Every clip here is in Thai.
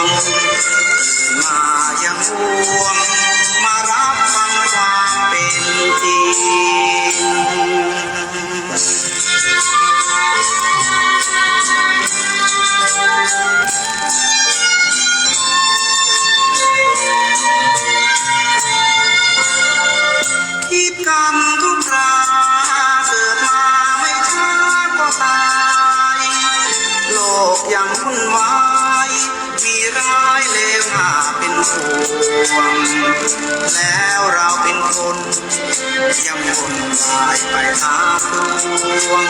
งมายังห่วงมารับฟังความเป็นจริงคิดกันทุกคราเกิดมาไม่ช้าก็ตายโลกยังวุ่นวายมีร้ายเลวหาเป็นห่วงแล้วเราเป็นคนยังวนวายไปหาพลวง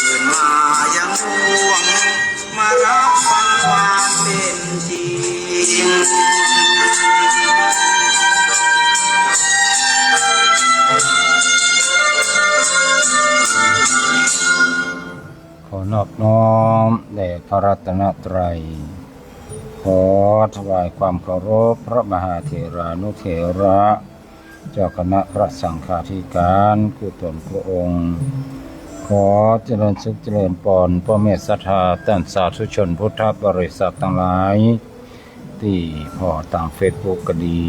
ตื่นมายังห่วงมารับฟังความเป็นจริงขอนอบน้อมแด่พระรัตนตรัยขอถวายความเคารพพระมหาเถรานุเถระเจ้าคณะพระสังฆาธิการผู้ตนพระองค์ขอเจริญสุขเจริญปอนพ่อแม่ศรัทธาท่านสาธุชนพุทธบริษัททั้งหลายที่พอต่างเฟซบุ๊กก็ดี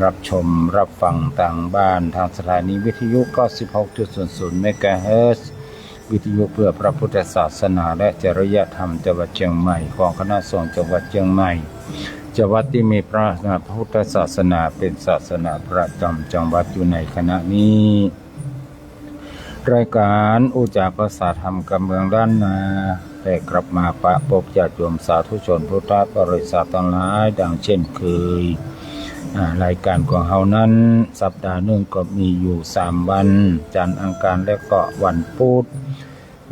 รับชมรับฟังต่างบ้านทางสถานีวิทยุ 96.00 เมกะเฮิรตซ์วิทยุเพื่อพระพุทธศาสนาและจริยธรรมจังหวัดเชียงใหม่ของคณะสงฆ์จังหวัดเชียงใหม่จังหวัดที่มีพระพุทธศาสนาเป็นศาสนาประจำจังหวัดอยู่ในขณะนี้รายการอุจากภาษาธรรมกับเมืองด้านนาได้กลับมาปะพบญาติโยมสาธุชนพุทธบริษัททั้งหลายดังเช่นเคยรายการของเฮานั้นสัปดาห์หนึ่งก็มีอยู่3วันจันทร์อังคารและก็วันพุธ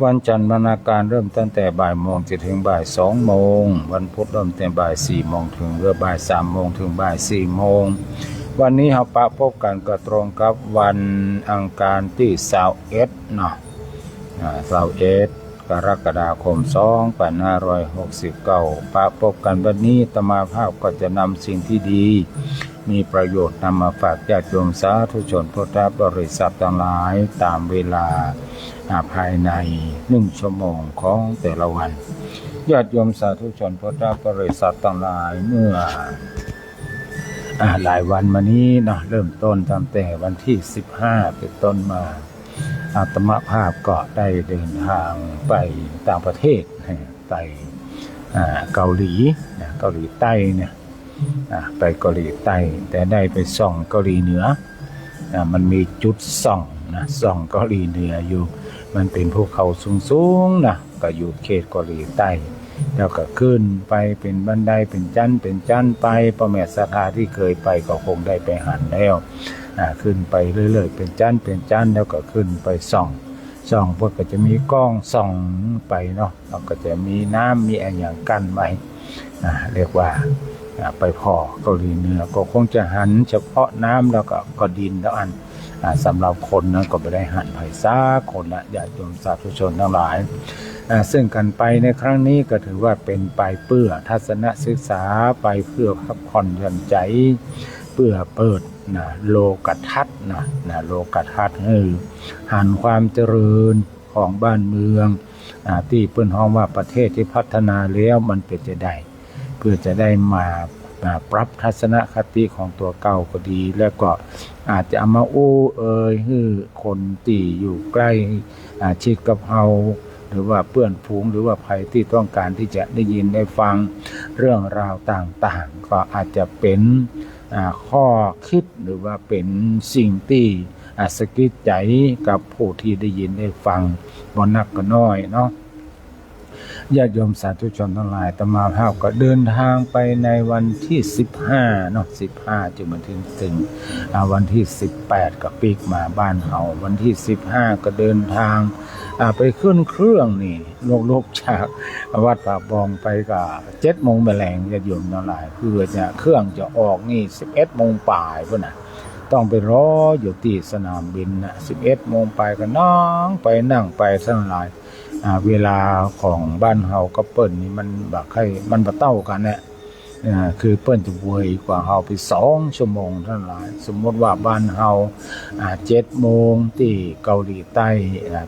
วันจันทร์วันอังคารเริ่มตั้งแต่บ่ายโมงจนถึงบ่าย2โมงวันพุธเริ่มตั้งแต่บ่าย4โมงถึงบ่าย3โมงถึงบ่าย4โมงวันนี้เฮาปะพบกันก็ตรงกับวันอังคารที่21เนาะ21กรกฎาคม2569ปะพบกันวันนี้อาตมาภาพก็จะนำสิ่งที่ดีมีประโยชน์นำมาฝากญาติโยมสาธุชนพุทธบริษัททั้งหลายตามเวลาภายใน1ชั่วโมงของแต่ละวันญาติโยมสาธุชนพุทธบริษัททั้งหลายเมื่อหลายวันมานี้นะเริ่มต้นตั้งแต่วันที่15เป็นต้นมาอาตมาภาพก็ได้เดินทางไปต่างประเทศไปเกาหลีใต้เนี่ยไปเกาหลีใต้แต่ได้ไปส่องเกาหลีเหนือมันมีจุดส่องเกาหลีเหนืออยู่มันเป็นภูเขาสูงๆนะก็อยู่เขตเกาหลีใต้แล้วก็ขึ้นไปเป็นบันไดเป็นชั้นไปพ่อแม่ศรัทธาที่เคยไปก็คงได้ไปหันแล้วขึ้นไปเรื่อยๆเป็นชั้นแล้วก็ขึ้นไปส่องพวกก็จะมีกล้องส่องไปเนาะแล้วก็จะมีน้ำมีอะไรอย่างกั้นไว้เรียกว่าไปพอเกาหลีเหนือก็คงจะหันเฉพาะน้ำแล้วก็ดินแล้วสำหรับคนนั้นก็ไม่ได้หันไผ่ซ่าคนละญาติโยมสาธุชนทั้งหลายซึ่งกันไปในครั้งนี้ก็ถือว่าเป็นไปเพื่อทัศนศึกษาไปเพื่อพักผ่อนหย่อนใจเพื่อเปิดโลกทัศน์โลกทัศน์หันความเจริญของบ้านเมืองที่เปิ้นฮ้องว่าประเทศที่พัฒนาแล้วมันเป็นจะได้เพื่อจะได้มาปรับทัศนคติของตัวเก่าก็ดีแล้วก็อาจจะเอามาให้คนที่อยู่ใกล้ชิดกับเฮาหรือว่าเพื่อนฝูงหรือว่าใครที่ต้องการที่จะได้ยินได้ฟังเรื่องราวต่างๆก็อาจจะเป็นข้อคิดหรือว่าเป็นสิ่งที่สะกิดใจกับผู้ที่ได้ยินได้ฟังบ่นักก็น้อยเนาะญาติโยมสาธุชนทั้งหลายอาตมาภาพก็เดินทางไปในวันที่15เนาะ15จนมาถึงวันที่18ก็ปีกมาบ้านเฮาวันที่15ก็เดินทางไปขึ้นเครื่องนี่ลกจากวัดป่าบองไปก็7 โมงแมลงญาติโยมทั้งหลายเพื่อจะเครื่องจะออกนี่11 โมงปลายพุ่นน่ะต้องไปรออยู่ที่สนามบิน11 โมงปลายก็นั่งไปทั้งหลายเวลาของบ้านเฮากับเปิ้นนี่มันมันบ่เท่ากันเนี่ยคือเปิ้นจะเวยกว่าเฮาไป2 ชั่วโมงเท่านั้นหลายสมมติว่าบ้านเฮา7 โมงที่เกาหลีใต้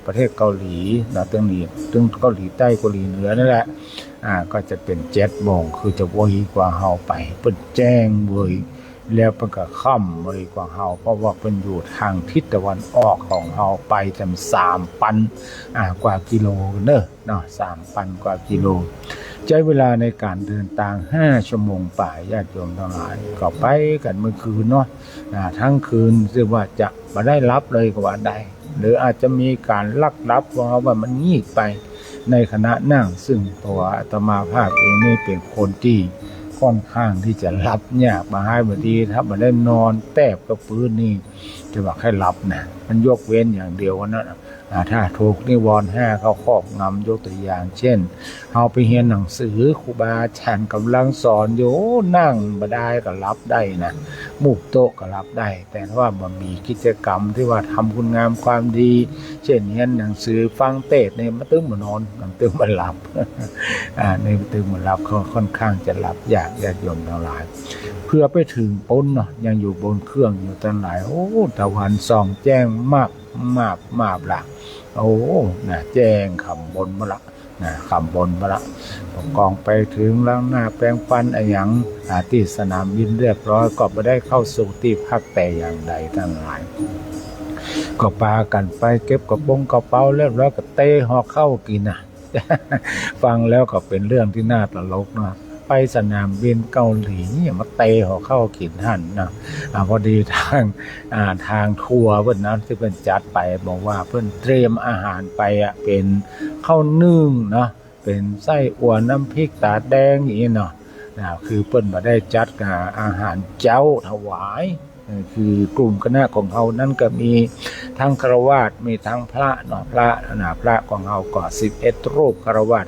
ประเทศเกาหลีนะตึงเกาหลีใต้เกาหลีเหนือนั่นแหละ ก็จะเป็น7 โมงคือจะเวยกว่าเฮาไปเปิ้นแจ้งเวยแล้วเปิ้นก็ค่ำเวยกว่าเฮาเพราะว่าเปิ้นอยู่ทางทิศตะวันออกของเฮาไปจำ3,000กว่ากิโลเนาะ3,000 กว่ากิโลใช้เวลาในการเดินทาง5 ชั่วโมงป่ายญาติโยมทั้งหลายก็ไปกันเมื่อคืนเนาะทั้งคืนซึ่งว่าจะบ่ได้รับเลยก็ว่าได้หรืออาจจะมีการลักลับว่ามันงีบไปในขณะนั่งซึ่งตัวอาตมาภาพเองนี่เป็นคนที่ค่อนข้างที่จะหลับยากมาให้บางทีถ้าบ่ได้นอนแทบกับพื้นนี่จะว่าให้หลับนะมันยกเว้นอย่างเดียวนั้นถ้าถูกนิวรณ์5เขาครอบงำยกตัวอย่างเช่นเฮาไปเรียนหนังสือครูบาอาจารย์กำลังสอนอยู่นั่งบ่ได้ก็หลับได้นะมุกโต๊ะก็หลับได้แต่ถ้าว่าบ่มีกิจกรรมที่ว่าทำคุณงามความดีเช่นเรียนหนังสือฟังเทศน์นี่มันตึงบ่นอนมันตึงบ่หลับในตึงบ่หลับเขาค่อนข้างจะหลับยากญาติโยมทั้งหลายเพื่อไปถึงป้นเนาะยังอยู่บนเครื่องอยู่ตั้งหลายตะวันส่องแจ้งมากล่ะแจ้งคำบนมาละคำบนมาละกองไปถึงแล้วหน้าแปลงฟันหยังที่สนามบินเรียบร้อยก็ไม่ได้เข้าสู่ที่พักแต่อย่างใดทั้งหลายก็พากันไปเก็บกระเป๋าเรียบร้อยก็เตะหอเข้ากินฟังแล้วก็เป็นเรื่องที่น่าตลกเนาะไปสนามบินเกาหลีเนี่ยมาเตะหอเข้ากินหั่นนะพอดีทางทัวร์เพิ่นนั้นที่เพิ่นจัดไปบอกว่าเพิ่นเตรียมอาหารไปเป็นข้าวนึ่งเนาะเป็นไส้อั่วน้ำพริกตาแดงอย่างนี้เนาะคือเพิ่นบ่ได้จัดอาหารเจ้าถวายคือกลุ่มคณะของเขานั้นก็มีทั้งฆราวาสมีทั้งพระเนาะพระของเขาก็11 รูปฆราวาส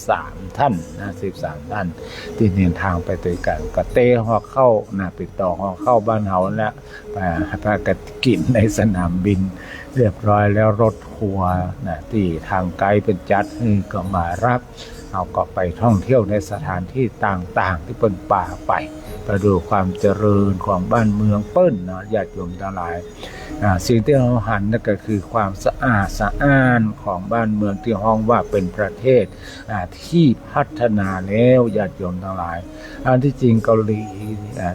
13 ท่าน13 ท่านที่เดินทางไปด้วยกันก็เตะหอเข้าปิดต่อหอเข้าบ้านเฮาแล้วไปพากันกินในสนามบินเรียบร้อยแล้วรถทัวร์ที่ทางไกด์เป็นจัดก็มารับเอาก็ไปท่องเที่ยวในสถานที่ต่างๆที่เปิ้นป่าไปดูความเจริญของบ้านเมืองเปิ้นเนาะญาติโยมทั้งหลายสิ่งที่เราหันนั่นก็คือความสะอาดสะอ้านของบ้านเมืองที่ห้องว่าเป็นประเทศที่พัฒนาแล้วญาติโยมทั้งหลายอันที่จริงเกาหลี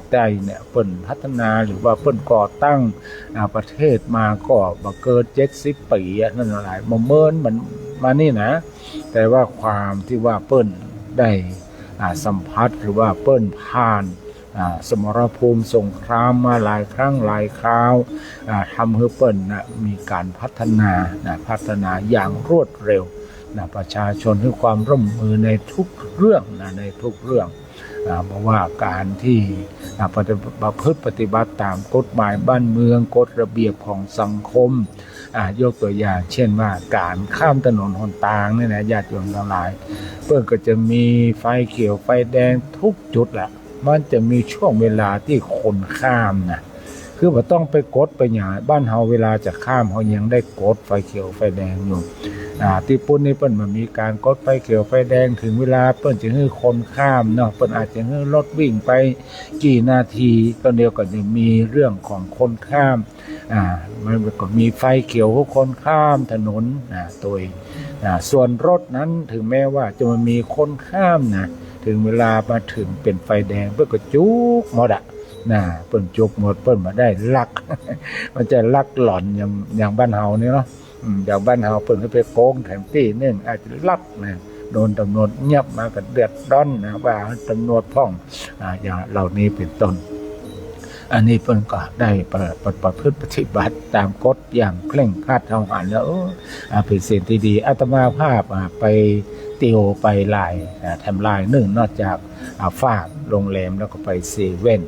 ใต้เนี่ยเปิ้นพัฒนาหรือว่าเปิ้นก่อตั้งประเทศมาก็บ่เกิน70 ปีนั่นหลายบ่เมินมันมานี่นะแต่ว่าความที่ว่าเปิ้นได้สัมผัสหรือว่าเปิ้นผ่านสมรภูมิสงครามมาหลายครั้งหลายคราวทำให้เปิ้นมีการพัฒนาอย่างรวดเร็วประชาชนให้ความร่วมมือในทุกเรื่องในทุกเรื่องเพราะว่าการที่ปฏิบัติตามกฎหมายบ้านเมืองกฎระเบียบของสังคมยกตัวอย่างเช่นว่าการข้ามถนนหนทางเนี่ยนะญาติโยมทั้งหลายเปิ้นก็จะมีไฟเขียวไฟแดงทุกจุดแหละมันจะมีช่วงเวลาที่คนข้ามคือว่าต้องไปกดไปอย่างบ้านเฮาเวลาจะข้ามเฮายังได้กดไฟเขียวไฟแดงอยู่ที่ปุ่นนี่เปิ้นมันมีการกดไฟเขียวไฟแดงถึงเวลาเปิ้นจะให้คนข้ามเนาะเปิ้นอาจจะให้รถวิ่งไปกี่นาทีก็เดียวก็จะมีเรื่องของคนข้ามมันก็มีไฟเขียวให้คนข้ามถนนตัวส่วนรถนั้นถึงแม้ว่าจะมีคนข้ามถึงเวลามาถึงเป็นไฟแดงเปิ้นก็จุกหมดเปิ้นจุกหมดเปิ้นมาได้ลัก มันจะลักหล่อนอย่างบ้านเฮานี่เนาะอย่างบ้านเฮาเปิ้นไปโกงแถมที่นึงอาจจะลักโดนตำรวจเงียบมาก็เดือดร้อนว่าตำรวจพ้องอย่างเหล่านี้เป็นต้นอันนี้เพิ่นก็ได้ประพฤติปฏิบัติตามกฎอย่างเคร่งครัดเฮาหันแล้วเป็นสิ่งที่ดีอาตมาภาพไปติวไปลายทำลายนึ่งนอกจากฝากโรงแรมแล้วก็ไปเซเว่น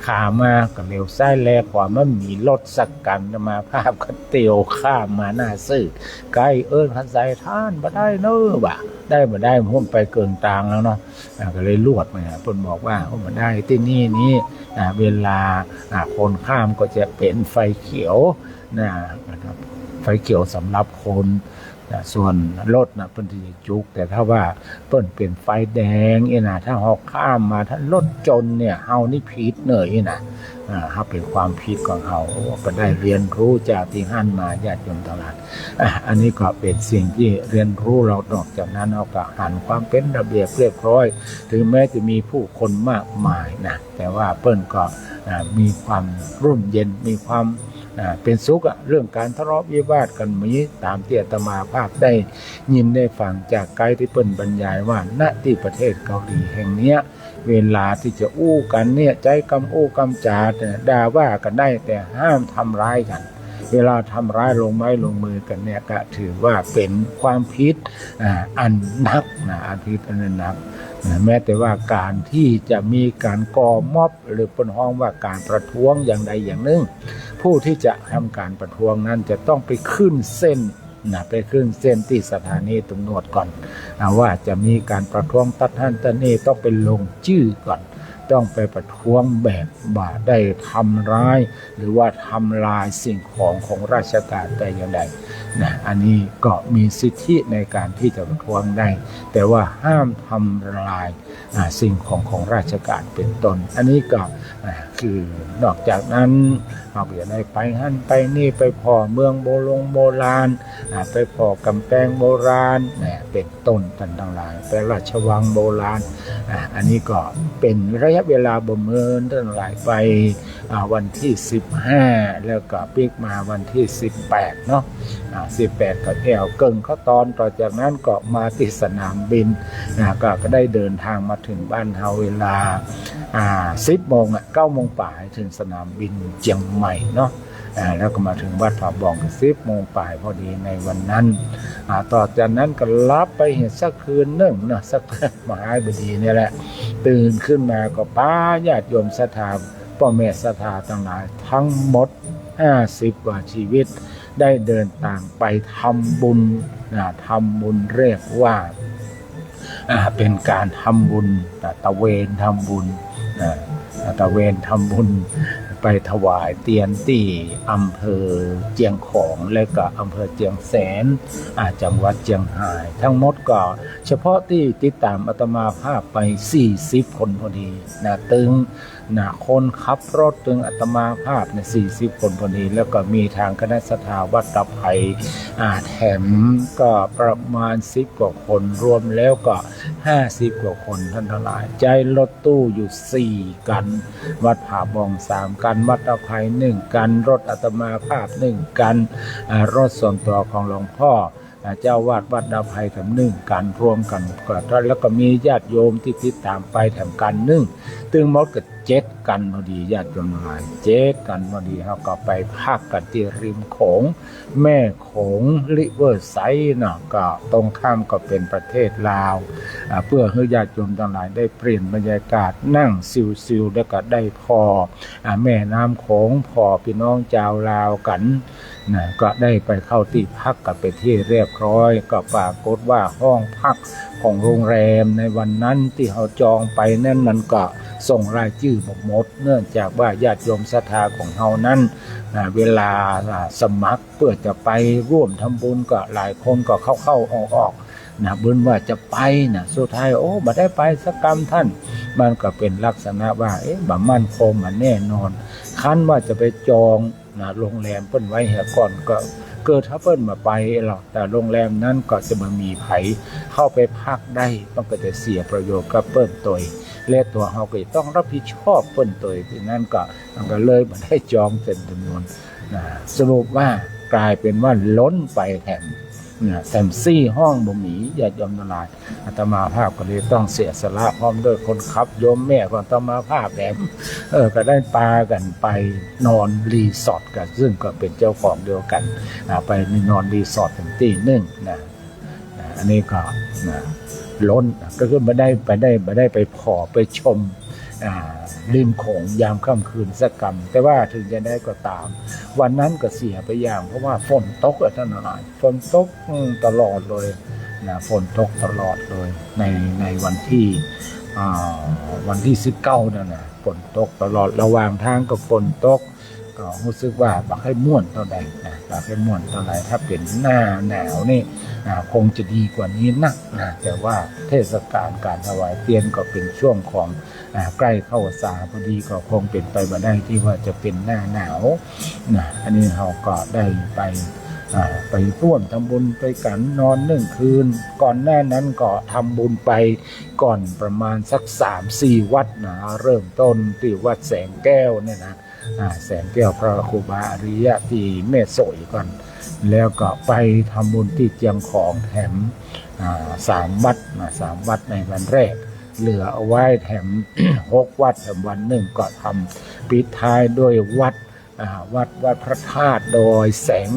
ขามาก็เร็วซ้ายแลขวามันมีรถสักกันมาภาพก็เตียวข้ามมาหน้าซื่อไกลคันใส่ท่านบ่ได้เนอะบ่ได้บ่ได้ผมไปเกินต่างแล้วเนาะก็เลยลวดมาเพิ่นบอกว่าบ่ได้ที่นี่เวลาคนข้ามก็จะเป็นไฟเขียวนะครับไฟเขียวสำหรับคนส่วนรถเปิ้นที่จุกแต่ถ้าว่าเปิ้นเป็นไฟแดงถ้าเฮาข้ามมาถ้ารถจนเนี่ยเฮานี่ผิดเนย ถ้าเป็นความผิดของเขาก็ได้เรียนรู้จากที่หั่นมาญาติโยมทั้งหลายอันนี้ก็เป็นสิ่งที่เรียนรู้เรานอกจากนั้นเราก็หันความเป็นระเบียบเรียบร้อยถึงแม้จะมีผู้คนมากมายนะแต่ว่าเปิ้นก็มีความร่มเย็นมีความเป็นสุขเรื่องการทะเลาะวิวาทกันมีตามที่อาตมาภาพได้ยินได้ฟังจากไกด์ที่เปิ้นบรรยายว่าณที่ประเทศเกาหลีแห่งเนี้ยเวลาที่จะอู้กันเนี่ยใจกำอู้กำจาด่าว่ากันได้แต่ห้ามทำร้ายกันเวลาทำร้ายลงไม้ลงมือกันเนี่ยก็ถือว่าเป็นความผิดอันหนักอันผิดอันหนักแม้แต่ว่าการที่จะมีการก่อม็อบหรือเป็นห้องว่าการประท้วงอย่างใดอย่างหนึ่งผู้ที่จะทำการประท้วงนั้นจะต้องไปขึ้นเส้นไปขึ้นเส้นที่สถานีตำรวจก่อนว่าจะมีการประท้วงตัดหั่นตัดนี่ต้องไปลงชื่อก่อนต้องไปประท้วงแบบบ่าได้ทำร้ายหรือว่าทำลายสิ่งของราชการแต่อย่างใดอันนี้ก็มีสิทธิในการที่จะประท้วงได้แต่ว่าห้ามทำลายสิ่งของราชการเป็นต้นอันนี้ก็คือนอกจากนั้นเราก็จะได้ไปหั่นไปนี่ไปพอเมืองโบราณไปพอกำแพงโบราณเป็นต้นทั้งหลายไปราชวังโบราณอันนี้ก็เป็นระยะเวลาบ่เมินทั้งหลายไปวันที่15แล้วก็ปีกมาวันที่18เนาะ18ก็แอวเกิ่งเข้าตอนต่อจากนั้นก็มาที่สนามบินก็ได้เดินทางมาถึงบ้านเฮาเวลา10 โมง9 โมงป่ายถึงสนามบินเจียงใหม่เนาะแล้วก็มาถึงวัดผาบ่องก็10 โมงป่ายพอดีในวันนั้นต่อจากนั้นก็รับไปเห็นสักคืนนึงเนาะสักมหาบดีนี่แหละตื่นขึ้นมาก็ป้าญาติโยมศรัทธาพ่อแม่ศรัทธาทั้งหลายทั้งหมด50 กว่าชีวิตได้เดินทางไปทำบุญทำบุญเรียกว่าเป็นการทำบุญตะเวนทำบุญตะเวนทำบุญไปถวายเตียนที่อำเภอเจียงของและก็อำเภอเจียงแสนจังหวัดเจียงไฮ้ทั้งหมดก็เฉพาะที่ติดตามอาตมาภาพไป40 คนพอดีตึงคนขับรถตึงอาตมาภาพ40 คนพอดีแล้วก็มีทางคณะสัทธาวัดตะไคร้แถมก็ประมาณ10 กว่าคนรวมแล้วก็50 กว่าคนท่านทั้งหลายใจรถตู้อยู่4 กันวัดผาบ่อง3 กันวัดตะไคร้1 กันรถอาตมาภาพ1 กันรถส่วนตัวของหลวงพ่อเจ้าวาดวัดดาวไพทำ1 กันรวมกันก็แล้วก็มีญาติโยมที่ติดตามไปทำกัน1ตึงหมดก็7 กันพอดีญาติโยมหลาย7 กันพอดีเขาก็ไปพักกันที่ริมโขงแม่โขงริเวอร์ไซด์เนาะก็ตรงข้ามก็เป็นประเทศลาวเพื่อให้ญาติโยมทั้งหลายได้เปลี่ยนบรรยากาศนั่งซิวๆแล้วก็ได้พอแม่น้ำโขงพอพี่น้องชาวลาวกันก็ได้ไปเข้าที่พักกันไปที่เรียบร้อยก็ปรากฏว่าห้องพักของโรงแรมในวันนั้นที่เขาจองไปนั่นมันก็ส่งรายชื่อหมดเนื่องจากว่าญาติโยมศรัทธาของเขานั้นเวลาสมัครเพื่อจะไปร่วมทำบุญก็หลายคนก็เข้าออกเบิ่นว่าจะไปสุดท้ายบ่ได้ไปสักกรรมท่านมันก็เป็นลักษณะว่าบ่มั่นคงแน่นอนคันว่าจะไปจองโรงแรมเปิ้นไว้ให้ก่อนก็เกิดถ้าเปิ้นมาไปหรอกแต่โรงแรมนั้นก็จะมามีไผเข้าไปพักได้ต้องก็จะเสียประโยชน์กับเปิ้นตัวและตัวเฮาก็ต้องรับผิดชอบเปิ้นตัวที่นั้นก็เลยบ่ได้จองเป็นจำนวนสรุปว่ากลายเป็นว่าล้นไปแถม4 ห้องบ่มีญาติโยมทั้งหลายอาตมาภาพก็เลยต้องเสียสละพร้อมด้วยคนขับโยมแม่ของอาตมาภาพแถมก็ได้ปากันไปนอนรีสอร์ทกันซึ่งก็เป็นเจ้าของเดียวกันไปนอนรีสอร์ทถึงตี 1อันนี้ก็ล้นก็คือไม่ได้ไปพอไปชมริมโขงยามค่ำคืนสักกรรมแต่ว่าถึงจะได้ก็ตามวันนั้นก็เสียไปอย่างเพราะว่าฝนตกท่านหน่อยฝนตกตลอดเลยฝนตกตลอดเลยในวันที่19นั่นฝนตกตลอดระหว่างทางก็ฝนตกก็รู้สึกว่าบักให้ม่วนเท่าใดบักให้ม่วนเท่าไหร่ถ้าเป็นหน้าหนาวนี่คงจะดีกว่านี้นะแต่ว่าเทศกาลการถวายเทียนก็เป็นช่วงของ ใกล้เข้าพรรษาพอดีก็คงเป็นไปบ่ได้ที่ว่าจะเป็นหน้าหนาวนะอันนี้เราก็ได้ไปร่วมทำบุญไปกันนอน1 คืนก่อนหน้านั้นก็ทำบุญไปก่อนประมาณสัก 3-4 วัดนะเริ่มต้นที่วัดแสงแก้วเนี่ยนะแสงแก้วพระครูบาอริยะที่แม่สวยก่อนแล้วก็ไปทำบุญที่เจียงของแถม3 วัด3 วัดในวันแรกเหลือเอาไว้แถม 6 วัดแถมวันหนึ่งก็ทำปิดท้ายด้วยวัดพระธาตุโดยแสง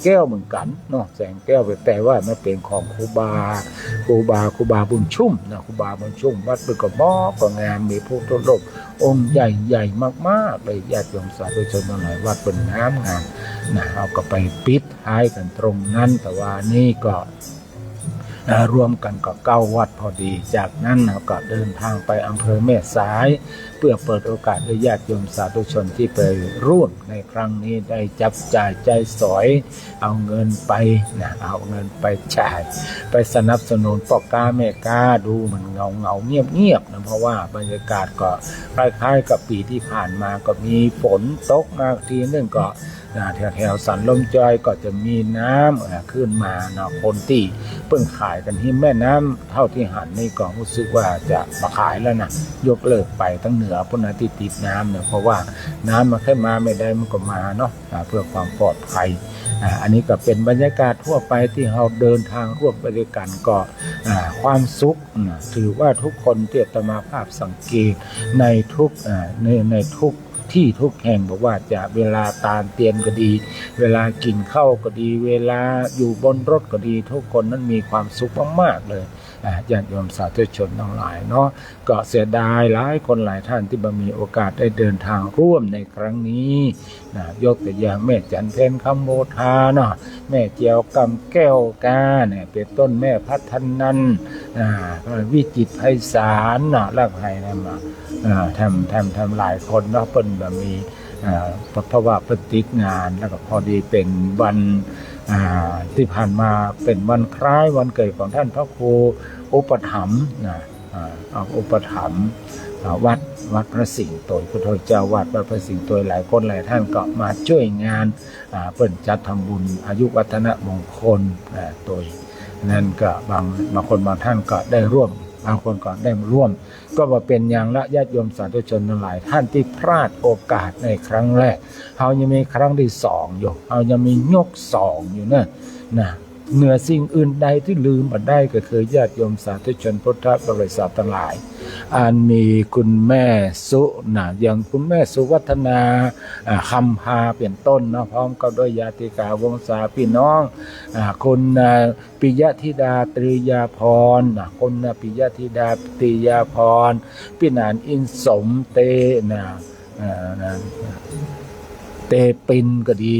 แก้วเหมือนกันเนาะแสงแก้วแต่ว่ามันเป็นของครูบาบุญชุ่มนะครูบาบุญชุ่มวัดเป็นกระบอกก็งามมีพระพุทธรูปองค์ใหญ่มากๆเลยญาติโยมสาธุชนทั้งหลายวัดเป็นงามนะเอาก็ไปปิดท้ายกันตรงนั้นแต่ว่านี่ก็รวมกันก็9 วัดพอดีจากนั้นเราก็เดินทางไปอำเภอแม่สายเพื่อเปิดโอกาสให้ญาติโยมสาธุชนที่ไปร่วมในครั้งนี้ได้จับจ่ายใจสอยเอาเงินไปจ่ายไปสนับสนุนพ่อกาแม่กาดูมันเงาเงียบนะเพราะว่าบรรยากาศก็คล้ายๆกับปีที่ผ่านมาก็มีฝนตกมาทีนึงก็แถวสันลมจอยก็จะมีน้ำขึ้นมาคนที่เพิ่งขายกันที่แม่น้ำเท่าที่หันนี่ก็รู้สึกว่าจะมาขายแล้วนะยกเลิกไปทั้งเหนือพุ่นที่ติดน้ำเนี่ยเพราะว่าน้ำมันแค่มาไม่ได้มันก็มาเนาะเพื่อความปลอดภัยอันนี้ก็เป็นบรรยากาศทั่วไปที่เราเดินทางร่วมไปด้วยกันก็ความสุขถือว่าทุกคนที่อาตมาภาพสังเกตในทุกที่ทุกแห่งบอกว่าจะเวลาตาลเตียนก็ดีเวลากินข้าวก็ดีเวลาอยู่บนรถก็ดีทุกคนนั้นมีความสุขมากๆเลยญาติโยมสาธุชนทั้งหลายเนาะก็เสียดายหลายคนหลายท่านที่บ่มีโอกาสได้เดินทางร่วมในครั้งนี้ยกตัวอย่างแม่จันเพ็ญคำโมทาเนาะแม่เจียวกำแก้วกาเนี่ยเป็นต้นแม่พัฒนันวิจิตรไพศาลรักไห้นะมาทำหลายคนเนาะเปิ้นแบบมีเพราะว่าเพิ่นติดงานแล้วก็พอดีเป็นวันที่ผ่านมาเป็นวันคล้ายวันเกิดของท่านพระครูอุปถัมภ์อุปถัมภ์วัดพระสิงห์โตพุทธเจ้าวัดพระสิงห์โตหลายคนหลายท่านก็มาช่วยงานเปิ้นจัดทำบุญอายุวัฒนมงคลโดยนั่นก็บางคนบางท่านก็ได้ร่วมบางคนก็ได้ร่วมก็ว่าเป็นอย่างละญาติโยมสาธุชนทั้งหลายท่านที่พลาดโอกาสในครั้งแรกเขายังมีครั้งที่2อยู่เขายังมียก2อยู่นะเหนือสิ่งอื่นใดที่ลืมมาได้ก็คือญาติโยมสาธุชนพุทธบริษัททั้งหลายอันมีคุณแม่สุอย่างคุณแม่สุวัฒนาคำพาเป็นต้นพร้อมกับด้วยญาติกาวงศาพี่น้องคุณปิยธิดาตรียาพรคุณปิยธิดาตรียาพรพี่นานอินสมเตปินก็ดี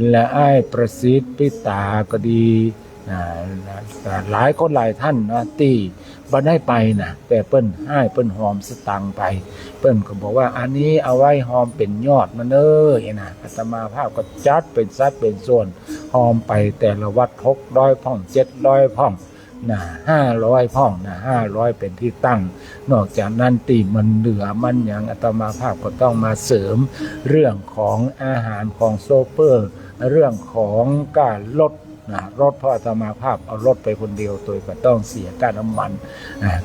และไอ้ประสิทธิ์พิตาก็ดีหลายคนหลายท่านที่บ่ได้ไปแต่เปิ้นหอมสตังไปเปิ้นก็บอกว่าอันนี้เอาไว้หอมเป็นยอดมันอาตมาภาพก็จัดเป็นสัดเป็นส่วนหอมไปแต่ละวัด600 พ่อง700 พ่อง500 พ่อง500เป็นที่ตั้งนอกจากนั้นตีมันเหลือมันอย่างอาตมาภาพก็ต้องมาเสริมเรื่องของอาหารของโซเปอร์เรื่องของการลดรถเพราะอาตมาภาพเอารถไปคนเดียวตัวก็ต้องเสียค่าน้ำมัน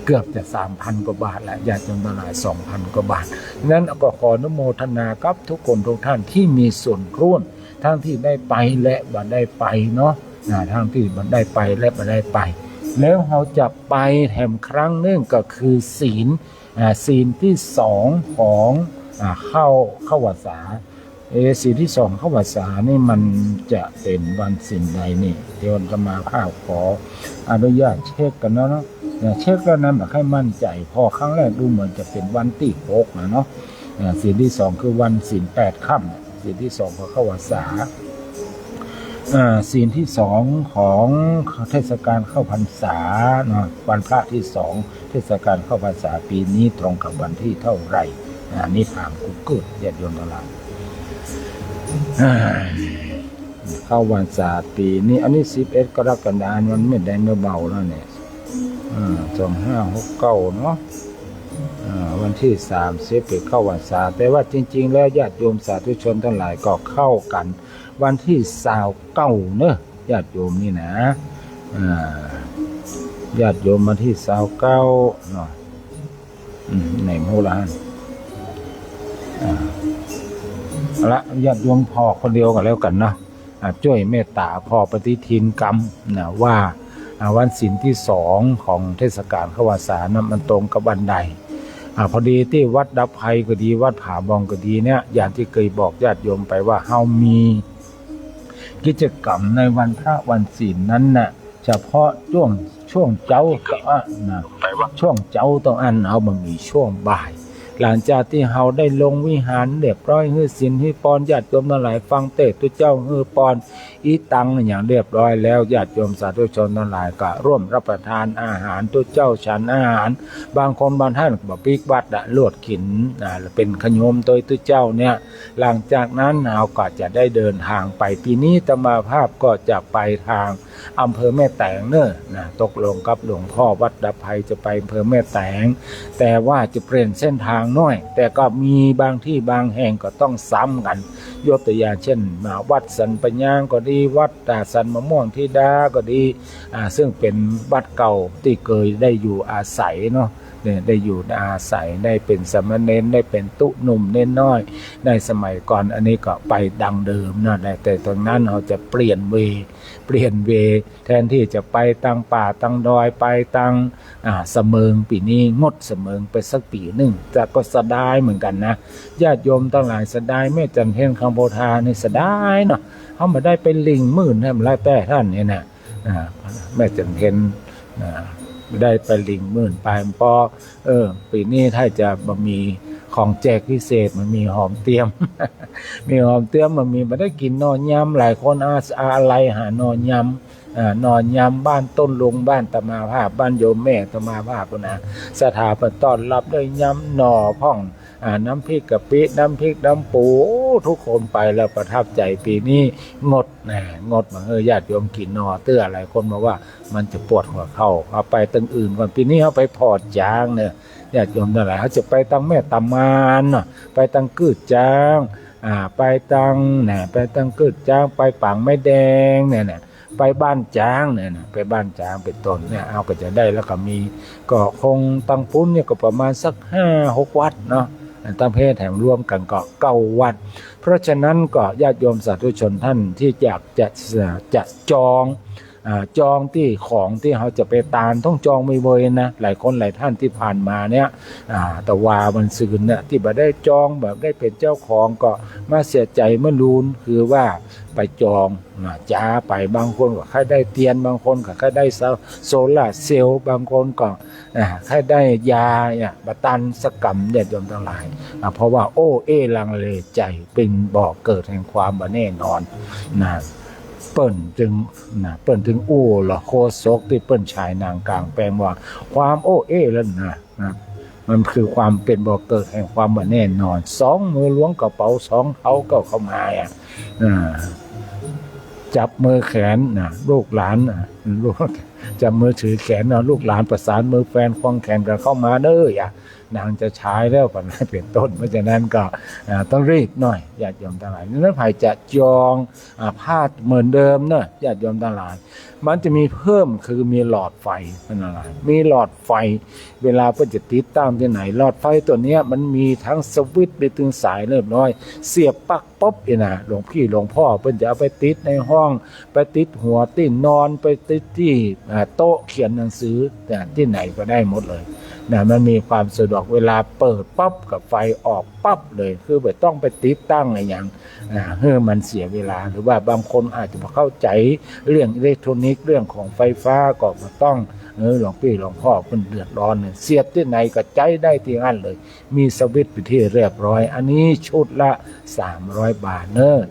เกือบจะ 3,000 กว่าบาทและญาติโยมทั้งหลาย 2,000 กว่าบาทนั้นก็ขออนุโมทนากับทุกคนทุกท่านที่มีส่วนร่วมทั้งที่ได้ไปและบ่ได้ไปเนาะทั้งที่บ่ได้ไปและบ่ได้ไปแล้วเราจะไปแถมครั้งนึงก็คือศีลที่2ของเข้าพรรษาศีลที่2เข้าพรรษานี่มันจะเป็นวันศีลใดนี่เดี๋ยวจะมาภาพขออนุญาตเช็คกันเนาะเช็คแล้วนั้นแบบให้มั่นใจพอครั้งแรกดูเหมือนจะเป็นวันที่6เนาะศีลที่2คือวันศีล8 ค่ำศีลที่2ของเข้าพรรษาศีลที่2ของเทศกาลเข้าพรรษาเนาะวันพระที่2เทศกาลเข้าพรรษาปีนี้ตรงกับวันที่เท่าไหร่นี่ถามกูเกิดญาติโยมทั้งหลายเข้าพรรษาปีนี้อันนี้11 กรกฎาคมมันไม่ได้เบาแล้วเนี่ย2569เนาะ วันที่30ไปเข้าวันษาแต่ว่าจริงๆแล้วญาติโยมสาธุชนทั้งหลายก็เข้ากันวันที่29เนอะญาติโยมนี่นะญาติโยมวันที่29เนาะในโมลานละญาติโยมพอคนเดียวกันแล้วกันเนาะช่วยเมตตาพอปฏิทินกรรมนะว่าวันศีลที่2ของเทศกาลเข้าพรรษานะมันตรงกับวันใดพอดีที่วัดดับภัยก็ดีวัดผาบองก็ดีเนี่ยอย่างที่เคยบอกญาติโยมไปว่าเฮามีกิจกรรมในวันพระวันศีลนั้นน่ะเฉพาะช่วงเจ้านะช่วงเจ้าต้องอันเอามันมีช่วงบ่ายหลังจากที่เฮาได้ลงวิหารเรียบร้อยฮื้อศีลฮื้อปอนญาติโยมทั้งหลายฟังเทศน์ตุเจ้าฮื้อปอนอีตังอย่างเรียบร้อยแล้วญาติโยมสาธุชนทั้งหลายก็ร่วมรับประทานอาหารตุเจ้าฉันอาหารบางคนบางท่านก็ปีกวัดลวดขินเป็นขโยมโดยตุเจ้าเนี่ยหลังจากนั้นเฮาก็จะได้เดินทางไปปีนี้อาตมาภาพก็จะไปทางอำเภอแม่แตงเนอะตกลงกับหลวงพ่อวัดดับภัยจะไปอำเภอแม่แตงแต่ว่าจะเปลี่ยนเส้นทางน้อยแต่ก็มีบางที่บางแห่งก็ต้องซ้ำกันยกตัวอย่างเช่นวัดสันปัญญางก็ดีวัดสันมะม่วงทิดาก็ดีซึ่งเป็นวัดเก่าที่เคยได้อยู่อาศัยเนาะได้อยู่อาศัยได้เป็นสามเณรได้เป็นตุหนุ่มเน้นน้อยในสมัยก่อนอันนี้ก็ไปดังเดิมนะแต่ตรงนั้นเราจะเปลี่ยนเวแทนที่จะไปตังป่าตังดอยไปตังเสมิงปีนี้งดเสมิงไปสักปีหนึ่งแต่ก็สดายเหมือนกันนะญาติโยมทั้งหลายสดายแม่จันเทนคำโพธานี่สดายเนาะเขามาได้ไปลิงมื่นให้มันไล่แป้ท่านเนี่ยนะแม่จันเทนได้ไปลิงมื่นไปปอปีนี้ถ้าจะมีของแจกพิเศษมันมีหอมเตียม มีหอมเตียมมันมีมาได้กินนอนยำหลายคนอะไรหานอนยำนอนยำบ้านต้นลุงบ้านตมาภาพบ้านโยมแม่ตมาภาพนะสถาปัตย์ต้อนรับด้วยยำหน่อพ่องน้ำพริกกะปิน้ำพริกน้ำปูทุกคนไปแล้วประทับใจปีนี้งดมาญาติโยมกินนอเตื้ออะไรคนมาว่ามันจะปวดหัวเข่าเอาไปตั้งอื่นก่อนปีนี้เขาไปพอดจางเนี่ยญาติโยมนั่นแหละเขาจะไปตั้งแม่ตามานไปตั้งกืดจางไปตั้งกืดจางไปปังไม่แดงเนี่ยไปบ้านจางเนี่ยไปบ้านจางเป็นต้นเนี่ยเอาก็จะได้แล้วก็มีก็คงตั้งปุ้นเนี่ยก็ประมาณสัก5-6 วัดเนาะตั้งเพศแถมร่วมกันก็9 วัดเพราะฉะนั้นก็ญาติโยมสาธุชนท่านที่อยากจะจองที่ของที่เขาจะไปตานต้องจองไม่เว้นนะหลายคนหลายท่านที่ผ่านมาเนี่ยแต่ว่ามันสื่นเนี่ยที่บ่ได้จองแบบได้เป็นเจ้าของก็มาเสียใจเมื่อรูนคือว่าไปจองจ้าไปบางคนก็ใครได้เตียนบางคนก็ใครได้โซล่าเซลล์บางคนก็ใครได้ยาบตันสกัมญาติโยมทั้งหลายเพราะว่าลังเลใจเป็นบ่อเกิดแห่งความบ่แน่นอนนะเปิ้นถึงหรอโคศกที่เปิ้นชายนางกลางแปลงว่าความแล้วนะมันคือความเป็นบ่อเกิดแห่งความบ่แน่นอน2 มือล้วงกระเป๋า2 เท้าก็เข้ามาจับมือแขนลูกหลานลูกจับมือถือแขนลูกหลานประสานมือแฟนควงแขนกันเข้ามาเด้อนางจะใช้แล้วก่อนให้เป็นต้นเพราะฉะนั้นก็ต้องรีบหน่อยญาติโยมทั้งหลายนั้นใครจะจองผ้าเหมือนเดิมเนอะญาติโยมทั้งหลายมันจะมีเพิ่มคือมีหลอดไฟเป็นอะไรมีหลอดไฟเวลาเพื่อจะติดตั้งที่ไหนหลอดไฟตัวนี้มันมีทั้งสวิตช์ไปถึงสายเรียบร้อยเสียบปลั๊กป๊อปหลวงพี่หลวงพ่อเพิ่นจะเอาไปติดในห้องไปติดหัวติดนอนไปติดที่โต๊ะเขียนหนังสือที่ไหนก็ได้หมดเลยมันมีความสะดวกเวลาเปิดปั๊บกับไฟออกปั๊บเลยคือไม่ต้องไปติดตั้งอะไรอย่างมันเสียเวลาหรือว่าบางคนอาจจะเข้าใจเรื่องอิเล็กทรอนิกส์เรื่องของไฟฟ้าก็มาต้องหลวงพี่หลวงพ่อเพิ่นเดือดร้อนเนี่ยเสียบที่ไหนก็ใจได้ที่นั่นเลยมีสวิตช์ไปที่เรียบร้อยอันนี้ชุดละ300 บาท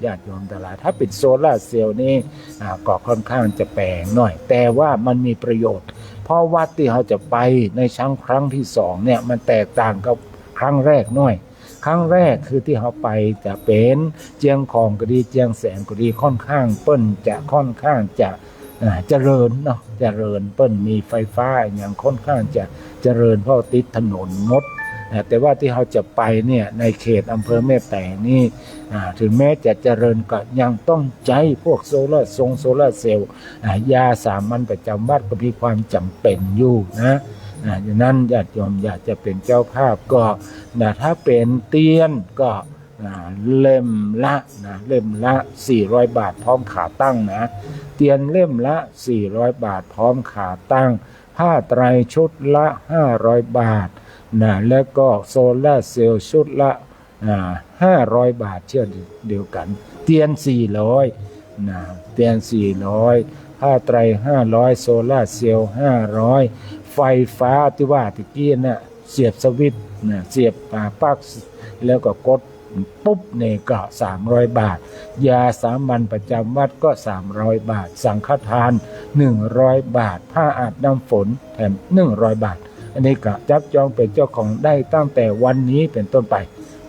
ญาติโยมทั้งหลายถ้าเป็นโซล่าเซลล์นี่ก็ค่อนข้างจะแพงหน่อยแต่ว่ามันมีประโยชน์เพราะวัดที่เขาจะไปในครั้งที่2เนี่ยมันแตกต่างกับครั้งแรกหน่อยครั้งแรกคือที่เขาไปจะเป็นเจียงของก็ดีเจียงแสนก็ดีค่อนข้างเปิ้นจะค่อนข้างจะเจริญเนาะเจริญเปิ้นมีไฟฟ้าอย่างค่อนข้างจะเจริญเพราะติดถนนงด แต่ว่าที่เขาจะไปเนี่ยในเขตอำเภอแม่แตงนี่ถึงแม้จะเจริญก็ยังต้องใจพวกโซลาร์เซลล์ยาสามัญประจำวัดก็มีความจำเป็นอยู่นะดังนั้นญาติโยมอยากจะเป็นเจ้าภาพก็ถ้าเป็นเตียนก็เล่มละ400 บาทพร้อมขาตั้งนะเตียนเล่มละ400 บาทพร้อมขาตั้งผ้าไตรชุดละ500 บาทแล้วก็โซลาร์เซลล์ชุดละ500 บาทเช่นเดียวกันเตียน400เตียน400ผ้าไตร500โซลาร์เซลล์500ไฟฟ้าที่ว่าตะกี้น่ะเสียบสวิตช์เสียบปลั๊กแล้วก็กดปุ๊บเนี่ยก็300 บาทยาสามัญประจำวัดก็300 บาทสังฆทาน100 บาทผ้าอาบน้ำฝนแถม100 บาทอันนี้ก็จับจองเป็นเจ้าของได้ตั้งแต่วันนี้เป็นต้นไป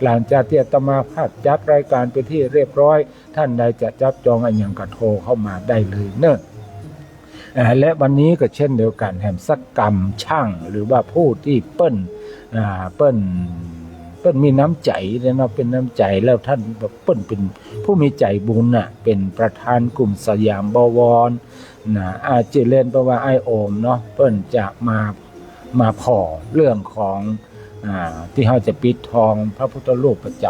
หลังจากที่อาตมาภาพจัดรายการไปที่เรียบร้อยท่านใดจะจับจองอันยังก็โทรเข้ามาได้เลยเนอะและวันนี้ก็เช่นเดียวกันแห่มสักกรรมช่างหรือว่าผู้ที่เปิ้นมีน้ำใจเนาะเป็นน้ำใจแล้วท่านเปิ้นเป็นผู้มีใจบุญเป็นประธานกลุ่มสยามบวรอาจจะเล่นเพราะว่าไอโอมเนาะเปิ้นจะมาพอเรื่องของที่เขาจะปิดทองพระพุทธรูปประจ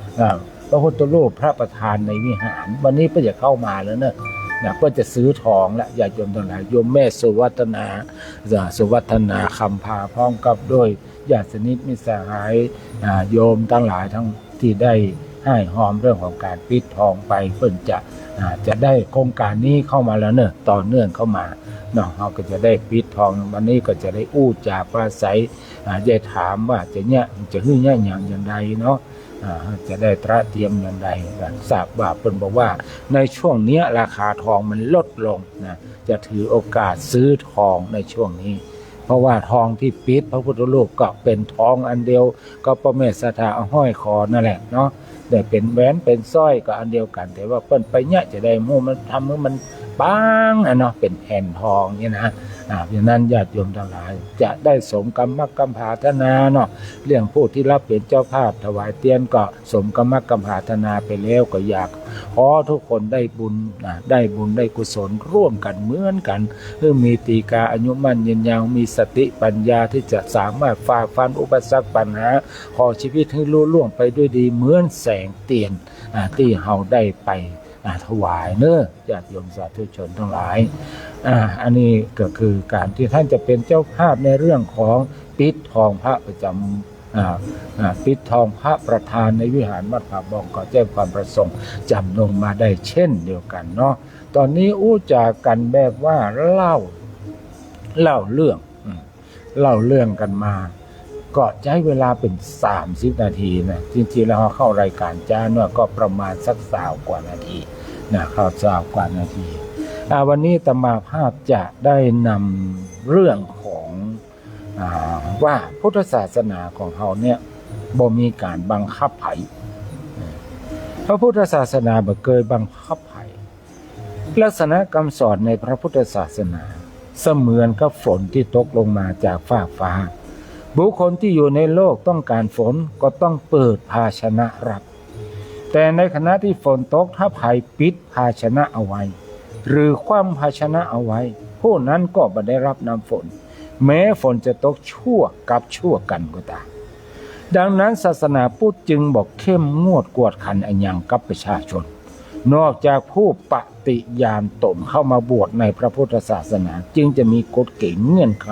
ำพระพุทธรูปพระประธานในวิหารวันนี้เพิ่นจะเข้ามาแล้วเนอะเพิ่นจะซื้อทองและญาติโยมทั้งหลายโยมแม่สุวัฒนาคำพาพร้อมกับด้วยญาติสนิทมิตรสหายโยมทั้งหลายทั้งที่ได้ให้หอมเรื่องของการปิดทองไปเพิ่นจะได้โครงการนี้เข้ามาแล้วเนอะต่อเนื่องเข้ามาเนาะเราก็จะได้ปิดทองวันนี้ก็จะได้อู้จาปราศัยจะถามว่าจะฮื้อเนี่ยอย่างใดเนาะจะได้ตระเตรียมอย่างใดทราบว่าเพิ่นบอกว่าในช่วงนี้ราคาทองมันลดลงจะถือโอกาสซื้อทองในช่วงนี้เพราะว่าทองที่ปิดพระพุทธรูปก็เป็นทองอันเดียวก็พระเมสสถาห้อยคอนั่นแหละเนาะได้เป็นแหวนเป็นสร้อยก็อันเดียวกันแต่ว่าเปิ้นไปเนี่ยจะได้มันทำให้มันปังเนาะเป็นแผ่นทองเนี่ยนะอย่างนั้นญาติโยมทั้งหลายจะได้สมกรรมกรรมภาธนาเนาะเรื่องผู้ที่รับเป็นเจ้าภาพถวายเตียนก็สมกรรมกรรมภาธนาไปแล้วก็อยากขอทุกคนได้บุญได้กุศลร่วมกันเหมือนกันเพื่อมีตีกาอายุมั่นยืนยาวมีสติปัญญาที่จะสามารถฝ่าฟันอุปสรรคปัญหาขอชีวิตให้ลุล่วงไปด้วยดีเหมือนแสงเตียนที่เฮาได้ไปถวายเนอะญาติโยมสาธุชนทั้งหลายอันนี้ก็คือการที่ท่านจะเป็นเจ้าภาพในเรื่องของปิดทองพระประจำปิดทองพระประธานในวิหารวัดผาบ่องก็แจ้งความประสงค์จำนงมาได้เช่นเดียวกันเนาะตอนนี้อู้จากันแบบว่าเล่าเรื่องกันมาก็ใช้เวลาเป็น30 นาทีนะจริงๆแล้วเข้ารายการจ้าเนาะก็ประมาณสัก20 กว่านาทีเข้า20 กว่านาทีวันนี้อาตมาภาพจะได้นำเรื่องของว่าพุทธศาสนาของเราเนี่ยบ่มีการบังคับไผพระพุทธศาสนาบ่เคยบังคับไผลักษณะคำสอนในพระพุทธศาสนาเสมือนกับฝนที่ตกลงมาจากฟ้าบุคคลที่อยู่ในโลกต้องการฝนก็ต้องเปิดภาชนะรับแต่ในขณะที่ฝนตกถ้าไผปิดภาชนะเอาไว้หรือคว่ำภาชนะเอาไว้ผู้นั้นก็บ่ได้รับน้ำฝนแม้ฝนจะตกชั่วกับชั่วกันก็ตามดังนั้นศาสนาพุทธจึงบอกเข้มงวดกวดขันอันยังกับประชาชนนอกจากผู้ปฏิญาณตนเข้ามาบวชในพระพุทธศาสนาจึงจะมีกฎเกณฑ์เงื่อนไข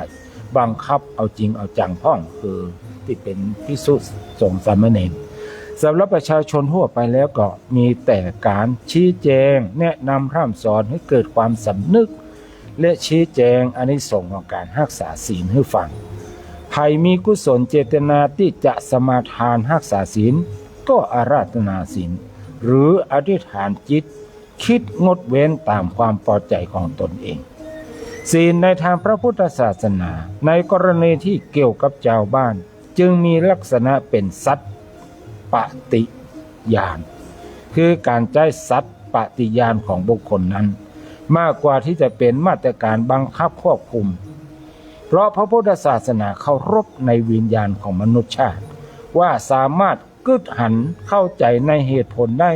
บังคับเอาจริงเอาจังพ่องคือที่เป็นภิกษุสงฆ์สามเณรสำหรับประชาชนทั่วไปแล้วก็มีแต่การชี้แจงแนะนำพร่ำสอนให้เกิดความสำนึกและชี้แจงอานิสงส์ของการรักษาศีลให้ฟังใครมีกุศลเจตนาที่จะสมาทานรักษาศีลก็อาราธนาศีลหรืออธิษฐานจิตคิดงดเว้นตามความพอใจของตนเองศีลในทางพระพุทธศาสนาในกรณีที่เกี่ยวกับชาวบ้านจึงมีลักษณะเป็นสัตปฏิญาณคือการใช้สัตปฏิญาณของบุคคลนั้นมากกว่าที่จะเป็นมาตรการบังคับควบคุม เพราะพระพุทธศาสนาเคารพในวิญญาณของมนุษยชาติว่าสามารถกึดหันเข้าใจในเหตุผลได้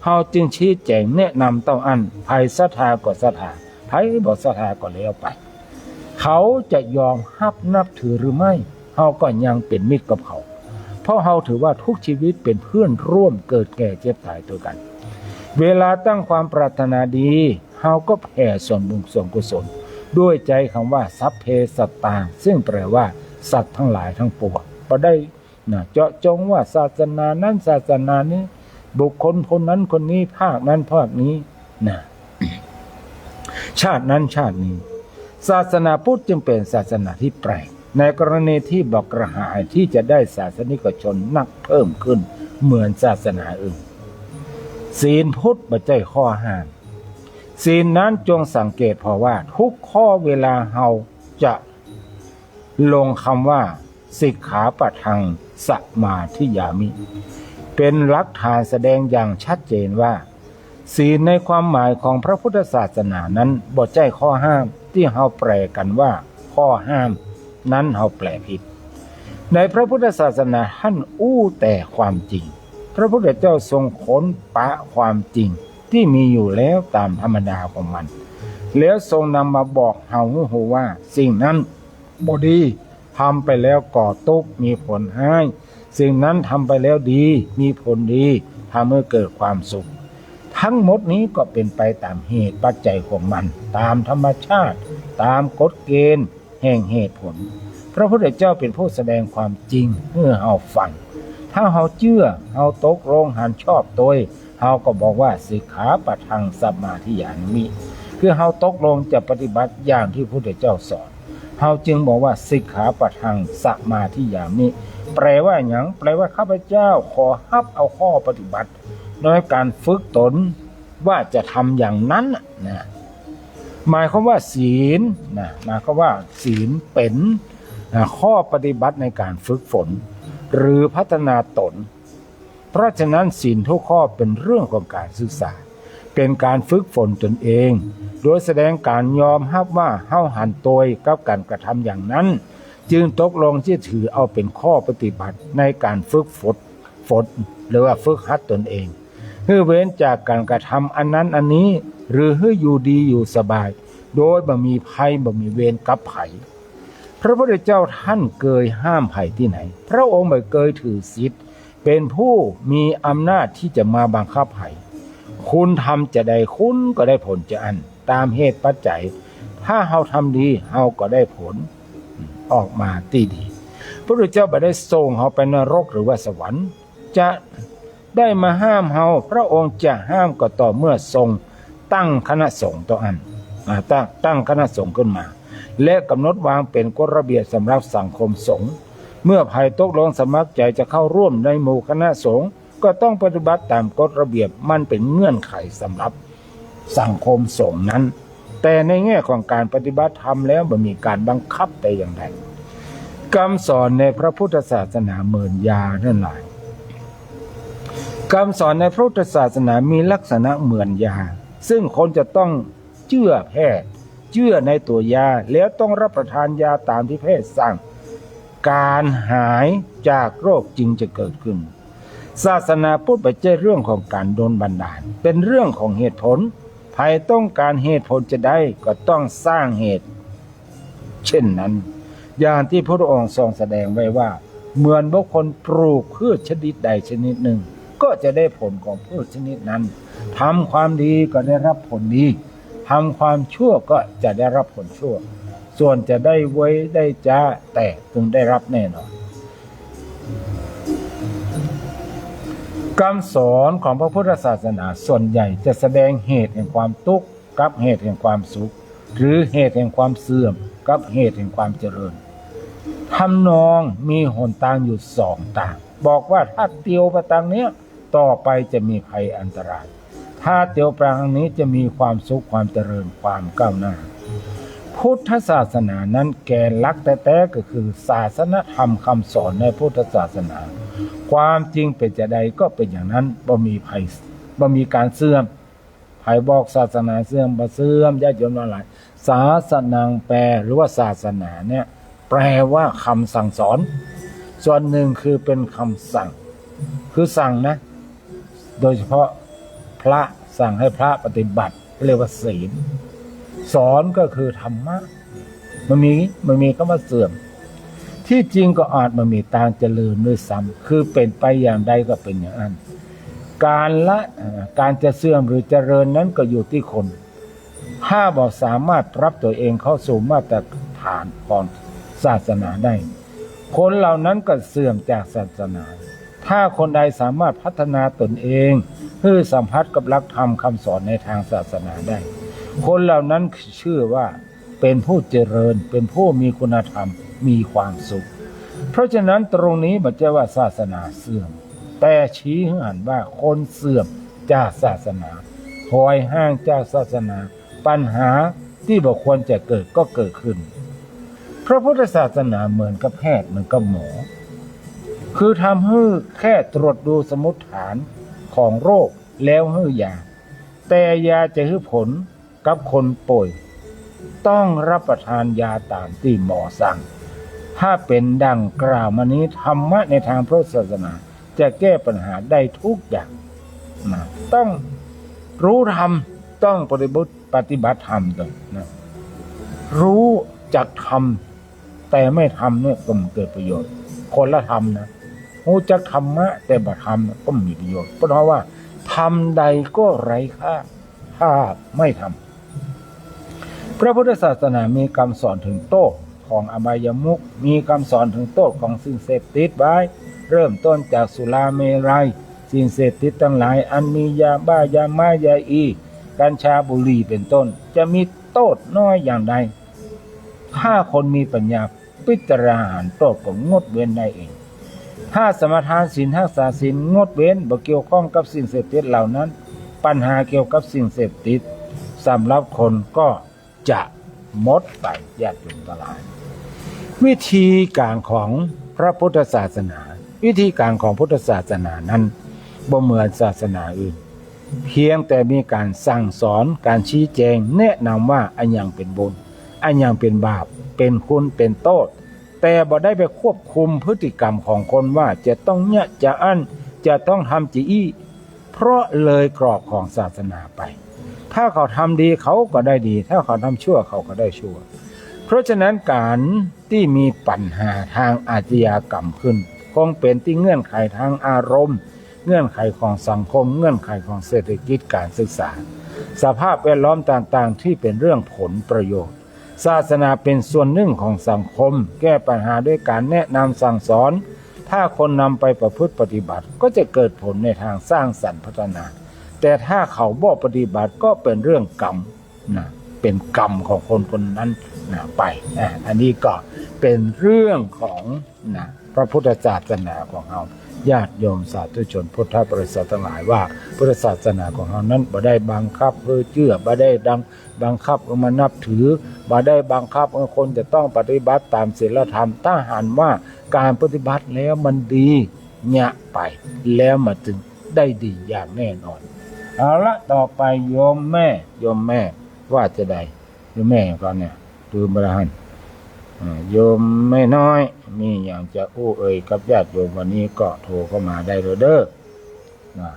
เฮาจึงชี้แจงแนะนำต้องอันไผศรัทธาก็ศรัทธาไผบ่ศรัทธาก็แล้วไปเขาจะยอมรับนับถือหรือไม่เฮาก็ยังเป็นมิตรกับเขาเพราะเฮาถือว่าทุกชีวิตเป็นเพื่อนร่วมเกิดแก่เจ็บตายตัวกันเวลาตั้งความปรารถนาดีเฮาก็แผ่ส่วนบุญส่วนกุศลด้วยใจคำว่าสัพเพสัตตาซึ่งแปลว่าสัตว์ทั้งหลายทั้งปวงบ่ได้เจาะจงว่าศาสนานั้นศาสนานี้บุคคลคนนั้นคนนี้ภาคนั้นภาคนี้ชาตินั้นชาตินี้ศาสนาพุทธจึงเป็นศาสนาที่แปลกในกรณีที่บอกกระหายที่จะได้ศาสนิกชนนักเพิ่มขึ้นเหมือนศาสนาอื่นศีลพุทธบ่ใช่ข้อห้ามศีลนั้นจงสังเกตเพราะว่าทุกข้อเวลาเฮาจะลงคำว่าสิกขาปะทังสมาธิยามิเป็นหลักฐานแสดงอย่างชัดเจนว่าศีลในความหมายของพระพุทธศาสนานั้นบ่ใช่ข้อห้ามที่เฮาแปลกันว่าข้อห้ามนั้นเฮาแปลผิดในพระพุทธศาสนาท่านอู้แต่ความจริงพระพุทธเจ้าทรงค้นปะความจริงที่มีอยู่แล้วตามธรรมดาของมันแล้วทรงนำมาบอกเฮาฮู้ว่าสิ่งนั้นบ่ดีทำไปแล้วก่อทุกข์มีผลให้สิ่งนั้นทำไปแล้วดีมีผลดีทำให้เกิดความสุขทั้งหมดนี้ก็เป็นไปตามเหตุปัจจัยของมันตามธรรมชาติตามกฎเกณฑ์แห่งเหตุผลพระพุทธเจ้าเป็นผู้แสดงความจริงเมื่อเฮาฟังถ้าเฮาเชื่อเฮาตกลงหันชอบโดยเฮาก็บอกว่าสิกขาปะทังสมาธิยามิคือเฮาตกลงจะปฏิบัติอย่างที่พระพุทธเจ้าสอนเฮาจึงบอกว่าสิกขาปะทังสมาธิยามิแปลว่าหยังแปลว่าข้าพเจ้าขอฮับเอาข้อปฏิบัติโดยการฝึกตนว่าจะทำอย่างนั้นนะหมายความว่าศีลนะหมายความว่าศีลเป็นข้อปฏิบัติในการฝึกฝนหรือพัฒนาตนเพราะฉะนั้นศีลทุกข้อเป็นเรื่องของการศึกษาเป็นการฝึกฝนตนเองโดยแสดงการยอมรับว่าเฮาหันตัวกับการกระทำอย่างนั้นจึงตกลงที่ถือเอาเป็นข้อปฏิบัติในการฝึกฝนหรือว่าฝึกหัดตนเองเพื่อเว้นจากการกระทำอันนั้นอันนี้หรือให้อยู่ดีอยู่สบายโดยบ่มีภัยบ่มีเวรกับไผพระพุทธเจ้าท่านเคยห้ามไผที่ไหนพระองค์ไม่เคยถือสิทธิ์เป็นผู้มีอำนาจที่จะมาบังคับไผคุณทำจะได้คุณก็ได้ผลจะอันตามเหตุปัจจัยถ้าเฮาทำดีเฮาก็ได้ผลออกมาที่ดีพระพุทธเจ้าบ่ได้ส่งเฮาไปนรกหรือว่าสวรรค์จะได้มาห้ามเฮาพระองค์จะห้ามก็ต่อเมื่อทรงตั้งคณะสงฆ์ต่ออันตั้งคณะสงฆ์ขึ้นมาและกำหนดวางเป็นกฎระเบียบสำหรับสังคมสงฆ์เมื่อภัยตกลงสมัครใจจะเข้าร่วมในหมู่คณะสงฆ์ก็ต้องปฏิบัติตามกฎระเบียบมันเป็นเงื่อนไขสำหรับสังคมสงฆ์นั้นแต่ในแง่ของการปฏิบัติธรรมแล้วบ่มีการบังคับแต่อย่างใดคำสอนในพระพุทธศาสนาเหมือนยานั่นแหละคำสอนในพระพุทธศาสนามีลักษณะเหมือนยาซึ่งคนจะต้องเชื่อแพทย์เชื่อในตัวยาแล้วต้องรับประทานยาตามที่แพทย์สั่งการหายจากโรคจึงจะเกิดขึ้นศาสนาพุทธไม่ใช่เรื่องของการโดนบันดาลเป็นเรื่องของเหตุผลใครต้องการเหตุผลจะได้ก็ต้องสร้างเหตุเช่นนั้นอย่างที่พระองค์ทรงแสดงไว้ว่าเหมือนบุคคลปลูกพืชชนิดใดชนิดหนึ่งก็จะได้ผลของพืชชนิดนั้นทำความดีก็ได้รับผลดีทำความชั่วก็จะได้รับผลชั่วส่วนจะได้ไว้ได้จ้าแต่พึงได้รับแน่นอนคำสอนของพระพุทธศาสนาส่วนใหญ่จะแสดงเหตุแห่งความทุกข์กับเหตุแห่งความสุขหรือเหตุแห่งความเสื่อมกับเหตุแห่งความเจริญทำนองมีหนทางอยู่สองทางบอกว่าถ้าเตียวไปทางนี้ต่อไปจะมีภัยอันตรายถ้าเตียวไปทางนี้จะมีความสุขความเจริญความก้าวหน้าพุทธศาสนานั้นแกนหลักแต่ก็คือศาสนธรรมคำสอนในพุทธศาสนาความจริงเป็นจะใดก็เป็นอย่างนั้นบ่มีภัยบ่มีการเสื่อมภัยบอกศาสนาเสื่อมบ่เสื่อมญาติโยมทั้งหลาย ศาสนังแปลหรือว่าศาสนาเนี่ยแปลว่าคำสั่งสอนส่วนหนึ่งคือเป็นคำสั่งคือสั่งนะโดยเฉพาะพระสั่งให้พระปฏิบัติเรียกว่าศีลสอนก็คือธรรมะมันมีก็มาเสื่อมที่จริงก็อาจมันมีทางเจริญด้วยซ้ำคือเป็นไปอย่างใดก็เป็นอย่างนั้นการจะเสื่อมหรือเจริญนั้นก็อยู่ที่คนถ้าบอกสามารถปรับตัวเองเข้าสู่มาตรฐานของศาสนาได้คนเหล่านั้นก็เสื่อมจากศาสนาถ้าคนใดสามารถพัฒนาตนเองเพื่อสัมผัสกับหลักธรรมคำสอนในทางศาสนาได้คนเหล่านั้นชื่อว่าเป็นผู้เจริญเป็นผู้มีคุณธรรมมีความสุขเพราะฉะนั้นตรงนี้ไม่ใช่ว่าศาสนาเสื่อมแต่ชี้ให้เห็นว่าคนเสื่อมจากศาสนาถอยห่างจากศาสนาปัญหาที่บ่ควรจะเกิดก็เกิดขึ้นพระพุทธศาสนาเหมือนกับแพทย์เหมือนกับหมอคือทำให้แค่ตรวจดูสมุฏฐานของโรคแล้วให้ยาแต่ยาจะให้ผลกับคนป่วยต้องรับประทานยาตามที่หมอสั่งถ้าเป็นดังกล่าวมานี้ธรรมะในทางพระศาสนาจะแก้ปัญหาได้ทุกอย่างนะต้องรู้ธรรมต้องปฏิบัติธรรมด้วยนะรู้จักธรรมแต่ไม่ทำเนี่ยก็ไม่เกิดประโยชน์คนละธรรมนะรู้จักธรรมะแต่บ่ทำก็ไม่มีประโยชน์เพราะว่าทำใดก็ไร้ค่าถ้าไม่ทำพระพุทธศาสนามีคำสอนถึงโทษของอบายมุขมีคำสอนถึงโทษของสิ่งเสพติดไว้เริ่มต้นจากสุราเมรัยสิ่งเสพติดทั้งหลายอันมียาบ้ายาม้ายาอีกัญชาบุหรี่เป็นต้นจะมีโทษน้อยอย่างใดถ้าคนมีปัญญาพิจารณาหารโทษก็งดเว้นได้เองถ้าสมทานศีลรักษาศีลงดเว้นบ่เกี่ยวข้องกับสิ่งเสพติดเหล่านั้นปัญหาเกี่ยวกับสิ่งเสพติดสำหรับคนก็จะหมดไปญาติโยมทั้งหลายวิธีการของพระพุทธศาสนาวิธีการของพุทธศาสนานั้นบ่เหมือนศาสนาอื่นเพียงแต่มีการสั่งสอนการชี้แจงแนะนำว่าอันยังเป็นบุญอันยังเป็นบาปเป็นคุณเป็นโทษแต่บ่ได้ไปควบคุมพฤติกรรมของคนว่าจะต้องเนี่ยจะอั้นจะต้องทำจีอี้เพราะเลยกรอบของศาสนาไปถ้าเขาทำดีเขาก็ได้ดีถ้าเขาทำชั่วเขาก็ได้ชั่วเพราะฉะนั้นการที่มีปัญหาทางอาชญากรรมขึ้นคงเป็นที่เงื่อนไขทางอารมณ์เงื่อนไขของสังคมเงื่อนไขของเศรษฐกิจการศึกษาสภาพแวดล้อมต่างๆที่เป็นเรื่องผลประโยชน์ศาสนาเป็นส่วนหนึ่งของสังคมแก้ปัญหาด้วยการแนะนำสั่งสอนถ้าคนนำไปประพฤติปฏิบัติก็จะเกิดผลในทางสร้างสรรค์พัฒนาแต่ถ้าเขาบ่ปฏิบัติก็เป็นเรื่องกรรมนะเป็นกรรมของคนคนนั้นนะไปอันนี้ก็เป็นเรื่องของนะพระพุทธศาสนาของเราญาติโยมสาธุชนพุทธบริษัททั้งหลายว่าพุทธศาสนาของเรานั้นบ่ได้บังคับเชื่อบ่ได้บังคับมานับถือบ่ได้บังคับคนจะต้องปฏิบัติตามศีลธรรมถ้าหากว่าการปฏิบัติแล้วมันดีเนี่ยไปแล้วมันจึงได้ดีอย่างแน่นอนเอาละต่อไปโยมแม่ว่าจะได้โยมแม่ก่อนเนี่ยดูบรหันโยมแม่น้อยมีอย่างจะอู้เอ่ยกับญาติโยมวันนี้ก็โทรเข้ามาได้เลยเด้อนะ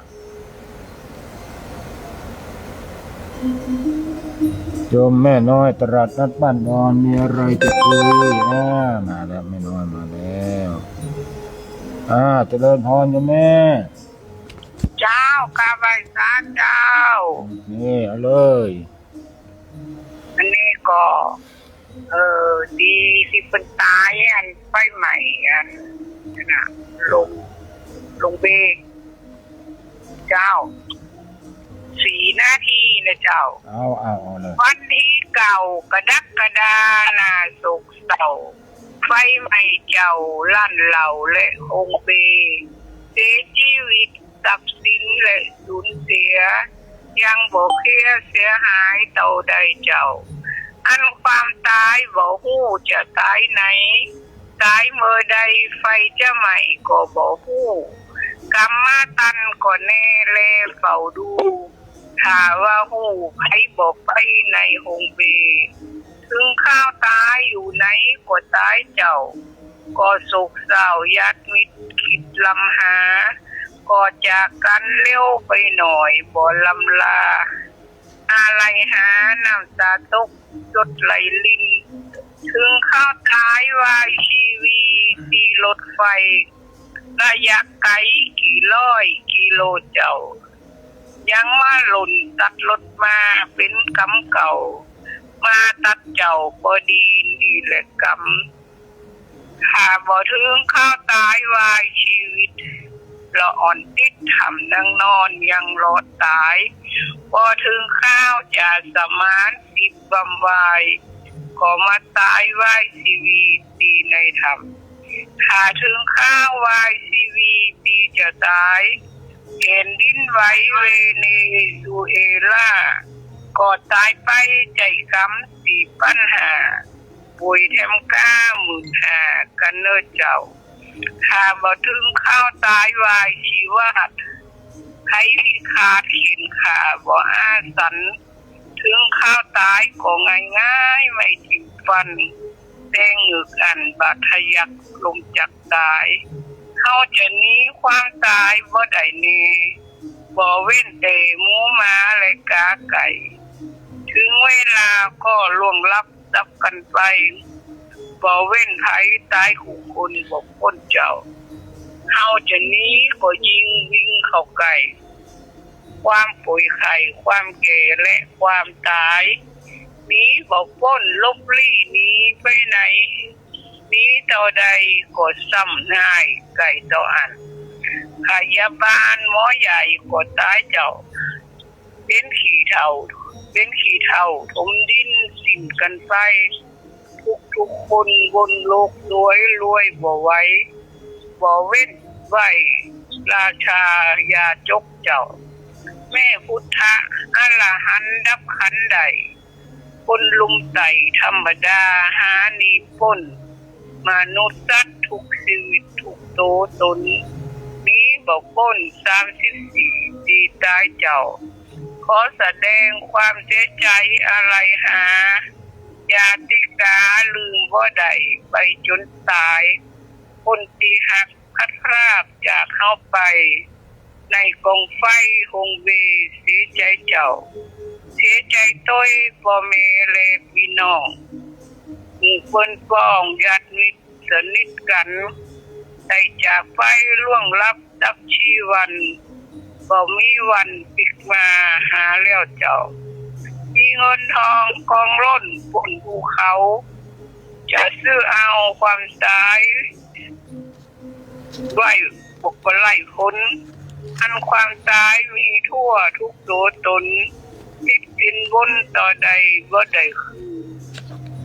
โยมแม่น้อยตรัสนัดบ้านนอนมีอะไรจะคุยมาแล้วแม่น้อยมาแล้วเจริญพรโยมแม่เจ้ากาบายสารเจ้านี่เอาเลยอันนี้ก็ดีที่เป็นตายอันไฟใหม่อันน่ะลงเบกเจ้า4 นาทีนะเจ้าเอาเลยวันที่เก่ากระดักกระดานาสุกเสาไฟใหม่เจ้าลั่นเหล่าและองเบเสียชีวิตทรัพย์สินและสูญเสียยังบ่เคลียร์เสียหายเท่าใดเจ้าอันความตายบ่ฮู้จะตายไหนตายเมื่อใดไฟจะไหม้ก็บ่ฮู้กรรมตันก็แน่แลเฝ้าดู ถ้าว่าหูไผบอกไปในหงเบถึงข้าวตายอยู่ไหนก็ตายเจ้าก็โศกเศร้าญาติมิตรคิดลำหาก็จากกันเร็วไปหน่อยบ่ลำลาอะไรหาน้ำตาตกจดไหลลินถึงข้าวตายวายชีวีดีรถไฟระยะไกลกี่ร้อยกิโลเจ้ายังมาหล่นตัดรถมาเป็นกำเก่ามาตัดเจ้าพอดีนี่แหละกำถ้าบ่ถึงข้าวตายวายชีวิตละอ่อนติดทำนั่งนอนยังรอดตายพอถึงข้าวจะสมานสิบบำวายก็มาตายวายชีวีตีในธรรมถ้าถึงข้าววายชีวีตีจะตายเห็นดินไหวเวเนซูเอลาก็ตายไปใจกำสีปัญหาป่วยแถมก้าหมื่นหากันเนื้อเจ้าถ้าบ่ถึงข้าวตายวายชีวัตใครพิขาดเห็นขาบ่อาสันถึงข้าวตายก็ง่ายๆไม่จิ้มฟันแดงเหงือกอันบาดทะยักลงจากตายเขาจะหนีความตายบ่ได้เนบ่เว้นแต่หมูหมาและกาไก่ถึงเวลาก็ล่วงลับดับกันไปบ่เว้นไผตายคู่คนบ่พ้นเจ้าเฮาจะหนีก็ยิงวิ่งเข้าใกล้ความป่วยไข้ความแก่และความตายหนีบ่พ้นลบลี่หนีไปไหนหนีต่อใดก็ซ้ำง่ายไก่ต่ออันพยาบาลหมอใหญ่ก็ตายเจ้าเป็นขี้เถ้าถมดินสิ้นกันไปทุกคนบนโลกรวยบ่ไหวบ่เว้นไว้ราชายาจกเจ้าแม่พุทธะอรหันต์ดับขันธ์ใดคนลุมไต่ธรรมดาหานีพ้นมนุษย์สัตว์ทุกชีวิตทุกโตตนนี้บ่พ้น34ตีตายเจ้าขอแสดงความเสียใจอะไรหาญาติกาลืมบ่ได้ไปจนตายคนที่หักพัดพรากจากเข้าไปในกองไฟหงเวเสียใจเจ้าเสียใจต้อยพ่อแม่และพี่น้องหมู่เพิ่นป้องญาติมิตรสนิทกันได้จากไปล่วงลับดับชีวันบ่มีวันปิกมาหาแล้วเจ้ามีเงินทองกองล้นบนภูเขาจะซื้อเอาความตายไว้ปกไล่พ้นอันความตายมีทั่วทุกตัวตนคิดกินบนต่อใดบ่ได้คือ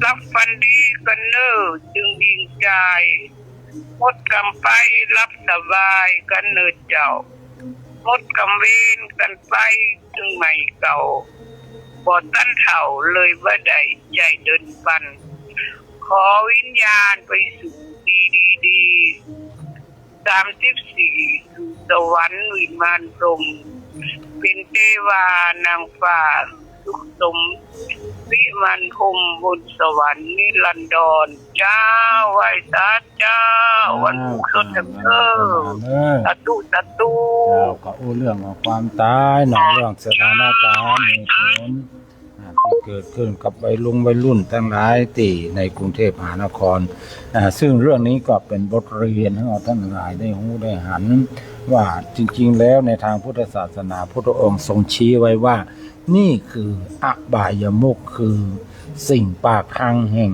รับฟันดีกันเน้อจึงยิงใจหมดกำไปรับสบายกันเน้อเจ้าหมดกำเวนกันไปจึงใหม่เก่าบ่ตั้นเถ่าเลยบ่ได้ใจเดินปันขอวิญญาณไปสู่ดี34สู่สวรรค์วิมานพรหมเป็นเทวานางฟ้าสุขสมวิมานพรหมบนสวรรค์นิรันดรเจ้าไหว้สาเจ้าวันพุธสดเด้อสาธุเจ้าก็อู้เรื่องของความตายหนอเรื่องสถานการณ์เหตุผลที่เกิดขึ้นกับวัยรุ่นทั้งหลายที่ในกรุงเทพมหานครซึ่งเรื่องนี้ก็เป็นบทเรียนให้เราท่านหลายได้รู้ได้หันว่าจริงๆแล้วในทางพุทธศาสนาพระองค์ทรงชี้ไว้ว่านี่คืออบายมุขคือสิ่งปากทางแห่ง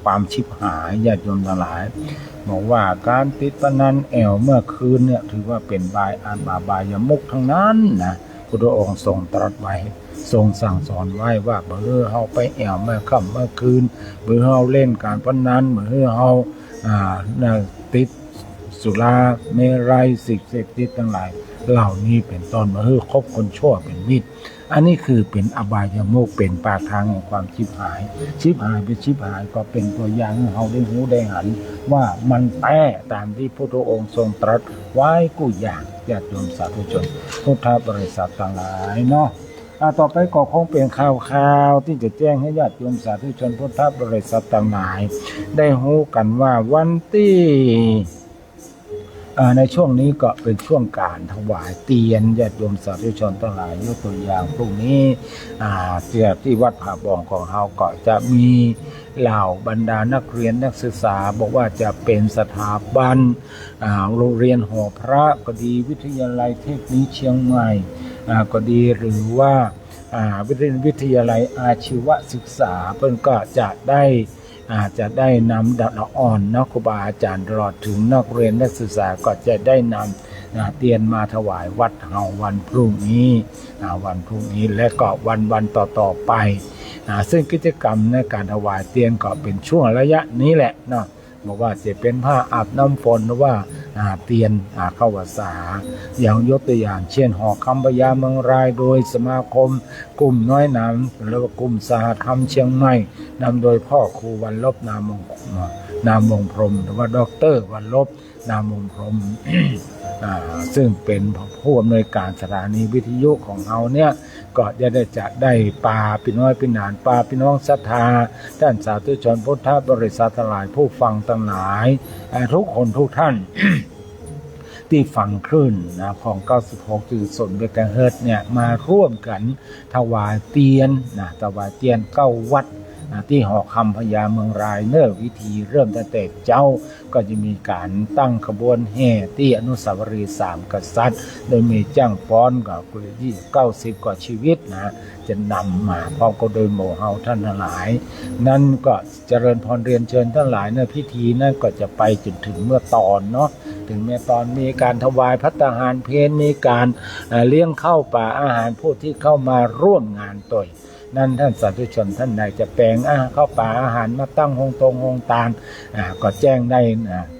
ความชิบหายญาติโยมทั้งหลายบอกว่าการติดพนันแอวเมื่อคืนเนี่ยถือว่าเป็นบายมุขทั้งนั้นนะพระองค์ทรงตรัสไว้ทรงสั่งสอนไว้ว่าเมื่อเฮาไปแอวเมื่อค่ำเมื่อคืนเมื่อเฮาเล่นการพนันเมื่อเฮาติดสุราเมรัยสิ่งเสพติดทั้งหลายเหล่านี้เป็นต้นเมื่อคบคนชั่วเป็นมิตรอันนี้คือเป็นอบายมุขเป็นปากทางแห่งความชิบหายเป็นชิบหายก็เป็นตัวอย่างให้เราได้รู้ได้หันว่ามันแต้ตามที่พระองค์ทรงตรัสไว้กูอย่าง ญาติโยมสาธุชนพุทธบริษัทต่างหลายเนาะต่อไปก็คงเป็นข่าวที่จะแจ้งให้ญาติโยมสาธุชนพุทธบริษัทต่างหลายได้รู้กันว่าวันที่ในช่วงนี้ก็เป็นช่วงการถวายเตียนญาติโยมสาธุชนทั้งหลายยกตัวอย่างพรุ่งนี้ที่วัดผาบ่องของเราก็จะมีเหล่าบรรดานักเรียนนักศึกษาบอกว่าจะเป็นสถาบันโรงเรียนหอพระก็ดีวิทยาลัยเทคนิคเชียงใหม่ก็ดีหรือว่าวิทยาลัยอาชีวศึกษาเพิ่นก็จะได้นำดอกอ่อนนักครูบาอาจารย์ตลอดถึงนักเรียนนักศึกษาก็จะได้นำเตียนมาถวายวัดเฮาวันพรุ่งนี้และก็วันต่อไปซึ่งกิจกรรมในการถวายเตียนก็เป็นช่วงระยะนี้แหละเนาะบอกว่าจะเป็นผ้าอาบน้ำฝนหรือว่าเตียนเข้าพรรษาอย่างยกตัวอย่างเช่นหอคำพญาเมืองรายโดยสมาคมกลุ่มน้อยน้ำหรือว่ากลุ่มสหธรรมเชียงใหม่นำโดยพ่อครูวันลบนามมงพรหมหรือว่าดร.วันลบนามมงพรหม ซึ่งเป็นผู้อำนวยการสถานีวิทยุของเราเนี่ยก็จะได้ปาพี่น้อยพี่นานปาพี่น้องศรัทธาท่านสาธุชนพุทธบริษัททั้งหลายผู้ฟังทั้งหลายทุกคนทุกท่าน ที่ฟังคลื่นของ 96.0 เมกะเฮิรตซ์เนี่ยมาร่วมกันถวายเตียน9 วัดที่หอคำพญาเมืองรายเนอวิธีเริ่มตั้งแต่เจ้าก็จะมีการตั้งขบวนแห่ที่อนุสาวรีย์3 กษัตริย์โดยมีจ้างป้อนกับ90 กว่าชีวิตจะนำมาพร้อมกับโดยหมู่เฮาท่านทั้งหลายนั่นก็เจริญพรเรียนเชิญทั้งหลายในพิธีนั้นก็จะไปจนถึงเมื่อตอนเนาะถึงแม้ตอนมีการถวายภัตตาหารเพลมีการเลี้ยงข้าวป่าอาหารผู้ที่เข้ามาร่วมงานตัวนั่นท่านสาธุชนท่านใดจะแปลงข้าวป่าอาหารมาตั้งโฮงตาลก็แจ้งได้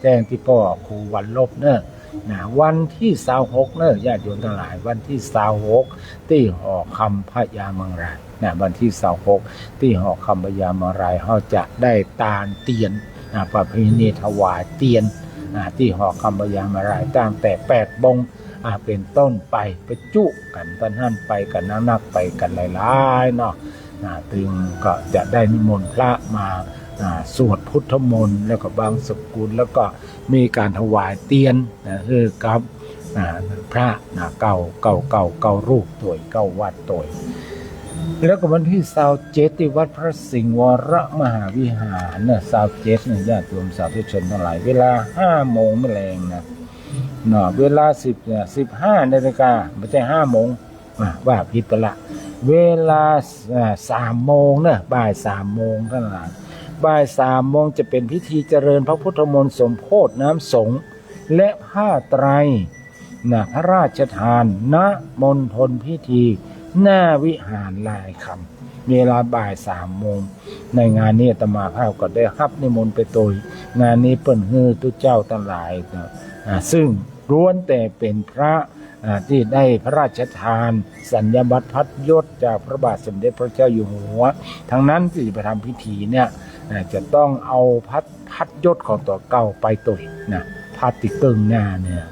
แจ้งที่พ่อครูวันลบเนอะวันที่26เนอะญาติโยมทั้งหลายวันที่26ที่หอคำพญาเมืองรายวันที่26ที่หอคำพญาเมืองรายเขาจะได้ตาลเตียนประเพณีถวายเตียนที่หอคำพญาเมืองรายตั้งแต่8 โมงเป็นต้นไปจุกันท่านท่านไปกันนักไปกันหลายๆเนาะถึงก็จะได้นิมนต์พระมาสวดพุทธมนต์แล้วก็บางสกุลแล้วก็มีการถวายเตียนคือกับพระเก้ารูปตัว9 วัดตัวแล้วก็วันที่27ที่วัดพระสิงห์วรมหาวิหาร27เนี่ยญาติโยมสาธุชนทั้งหลายเวลา 5 โมงแรงเวลา15 นาฬิกาไม่ใช่5 โมงว่าผิดไปละเวลา3 โมงบ่าย 3 โมงท่านหลายบ่าย 3 โมงจะเป็นพิธีเจริญพระพุทธมนต์สมโภชน้ำสงฆ์และผ้าไตรพระราชทานณมณฑลพิธีหน้าวิหารลายคำเวลาบ่าย 3 โมงในงานนี้อาตมาภาพก็ได้รับนิมนต์ไปโดยงานนี้เปิ้นฮือทุกเจ้าทั้งหลายซึ่งล้วนแต่เป็นพระที่ได้พระราชทานสัญญบัตรพัดยศจากพระบาทสมเด็จพระเจ้าอยู่หัวทั้งนั้นที่ไปทำพิธีเนี่ยจะต้องเอาพัดยศของตัวเก่าไปตุยพัดติดตึงหน้าเนี่ย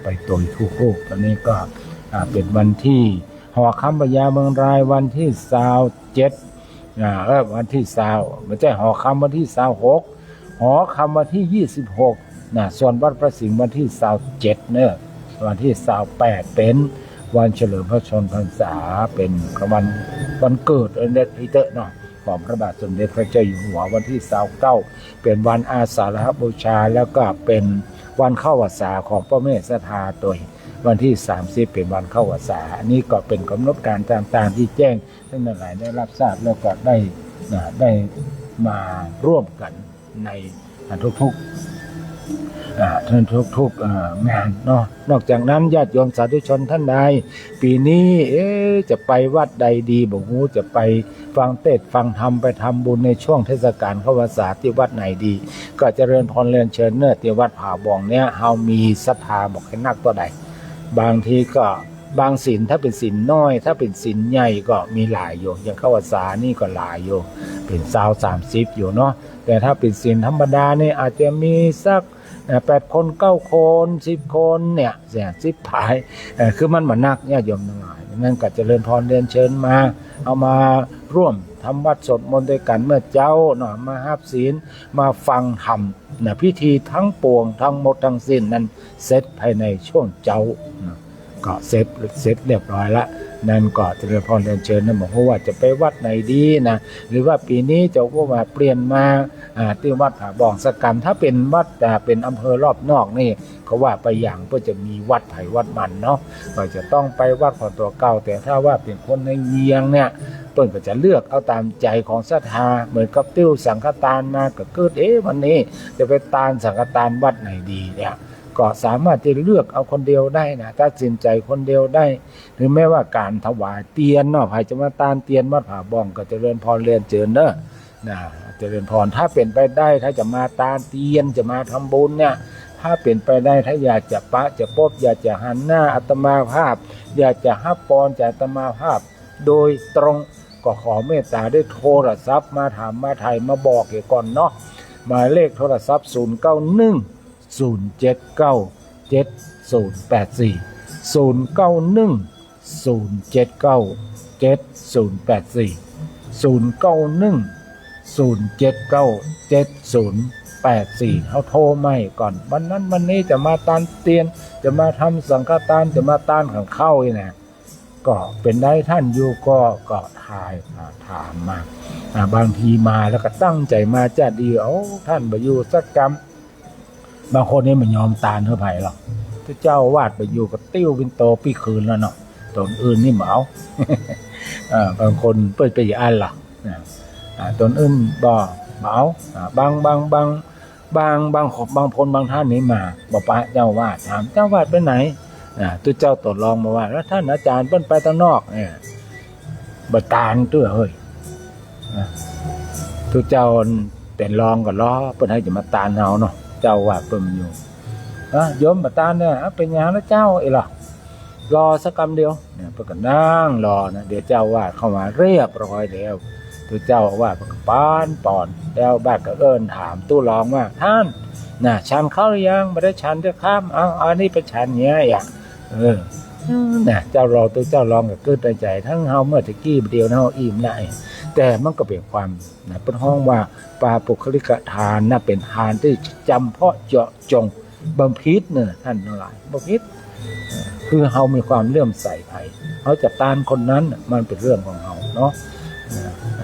ไปตุยทุกรูปตอนนี้ก็เป็นวันที่หอคำพญาเมืองรายวันที่27วันที่20ไม่ใช่หอคำวันที่26หอคำวันที่26ส่วนวัดพระสิงห์วันที่27เนี่ยวันที่28เป็นวันเฉลิมพระชนมพรรษาเป็นวันเกิดอีเตอร์เนาะของพระบาทสมเด็จพระเจ้าอยู่หัววันที่29เป็นวันอาสาฬหบูชาแล้วก็เป็นวันเข้าพรรษาของพระแม่ศรัทธาตัววันที่30เป็นวันเข้าพรรษาอันนี้ก็เป็นกำหนดการต่างๆที่แจ้งท่านหลายได้รับทราบแล้วก็ได้มาร่วมกันในทุกงานเนาะนอกจากนั้นญาติโยมสาธุชนท่านใดปีนี้จะไปวัดใดดีบอกฮู้จะไปฟังเทศน์ฟังธรรมไปทำบุญในช่วงเทศกาลเข้าพรรษาที่วัดไหนดีก็เจริญพรเรียนเชิญเนื้อที่วัดผาบ่องเนี่ยเฮามีศรัทธาบอกให้นักตัวใดบางทีก็บางศีลถ้าเป็นศีลน้อยถ้าเป็นศีลใหญ่ก็มีหลายอยู่อย่างเข้าพรรษานี่ก็หลายอยู่เป็น30อยู่เนาะแต่ถ้าเป็นศีลธรรมดานี่อาจจะมีสัก 8 คน 9 คน 10 คนเนี่ย10 ผายคือมันมานักญาติโยมทั้งหลายนั่นก็เจริญพรเรียนเชิญมาเอามาร่วมทำวัดสวดมนต์ด้วยกันเมื่อเจ้ามารับศีลมาฟังธรรมพิธีทั้งปวงทั้งหมดทั้งสิ้นนั้นเสร็จภายในช่วงเจ้าก็เสร็จเรียบร้อยละนั่นก็เจริญพรเรียนเชิญนะบอกว่าจะไปวัดไหนดีนะหรือว่าปีนี้จะว่าเปลี่ยนมาที่วัดผาบ่องสกรรมถ้าเป็นวัดเป็นอำเภอรอบนอกนี่เขาว่าไปอย่างก็จะมีวัดไผ่วัดมันเนาะก็จะต้องไปวัดของตัวเก่าแต่ถ้าว่าเป็นคนในเวียงเนี่ยเปิ้นก็จะเลือกเอาตามใจของศรัทธาเหมือนกับติ้วสังฆทานมาก็เกิดวันนี้จะไปตานสังฆทานวัดไหนดีเนี่ยก็สามารถที่เลือกเอาคนเดียวได้นะตัดสินใจคนเดียวได้หรือแม้ว่าการถวายเตียนเนาะใครจะมาตานเตียนวัดผาบ่องก็เจริญพรเรียนเชิญเนอะนะเจริญพรถ้าเป็นไปได้ถ้าจะมาตานเตียนจะมาทำบุญเนี่ยถ้าเป็นไปได้ถ้าอยากจะปะจะพบอยากจะหันหน้าอาตมาภาพอยากจะฮับปอนจากอาตมาภาพโดยตรงก็ขอเมตตาได้โทรศัพท์มาถามมาไทยมาบอกเกี่ยวก่อนเนาะหมายเลขโทรศัพท์เขาโทรไม่ก่อนวันนั้นวันนี้จะมาตานเตียนจะมาทำสังฆทานจะมาตานขังเข้าเนี่ยก็เป็นได้ท่านอยู่ก็ถามมาบางทีมาแล้วก็ตั้งใจมาจะดีท่านไปอยู่สักกรรมบางคนนี่มันยอมตานเท่าไหร่หรอกเจ้าวาดไปอยู่กับติ้วเป็นโตปีคืนแล้วเนาะตนอื่นนี่เหมาบางคนเปิดไปอ่านหรอกตนอื่นบ่เหมาบางคนบางท่านนี่มาบอกป้าเจ้าวาดถามเจ้าวาดไปไหนตัวเจ้าตดลองมาว่าแล้วท่านอาจารย์เปิ้นไปทางนอกบ่ตานตัวเฮ้ยตัวเจ้าเป็นรองก็ล้อเปิ้นให้จะมาตานเฮาเนาะเจ้าวาดเปิ้นอยู่โยมบ่ตานเนี่ยเป็นหยังแล้วเจ้าไอ้ล่ะรอสักกำเดียวเนี่ยเพิ่นก็นั่งรอนะเดี๋ยวเจ้าวาดเข้ามาเรียบร้อยแล้วตัวเจ้าวาดเพิ่นก็ปานปอนแล้วบ้านก็เอิ้นถามตู้รองว่าท่านฉันเข้าหรือยังบ่ได้ฉันจะข้ามอันนี้ไปฉันเงี้ยอย่างเจ้ารอตัวเจ้าลองก็เกิดในใจทั้งเฮาเมื่อตะกี้เดียวเฮาอิ่มได้แต่มันก็เป็นความเป็นห้องว่าปาปุคลิกทานเป็นทานที่จำเพาะเจาะจงบำเพ็ญท่านทั้งหลายบำเพ็ญคือเฮามีความเลื่อมใสไผเฮาจะตานคนนั้นมันเป็นเรื่องของเฮาเนาะ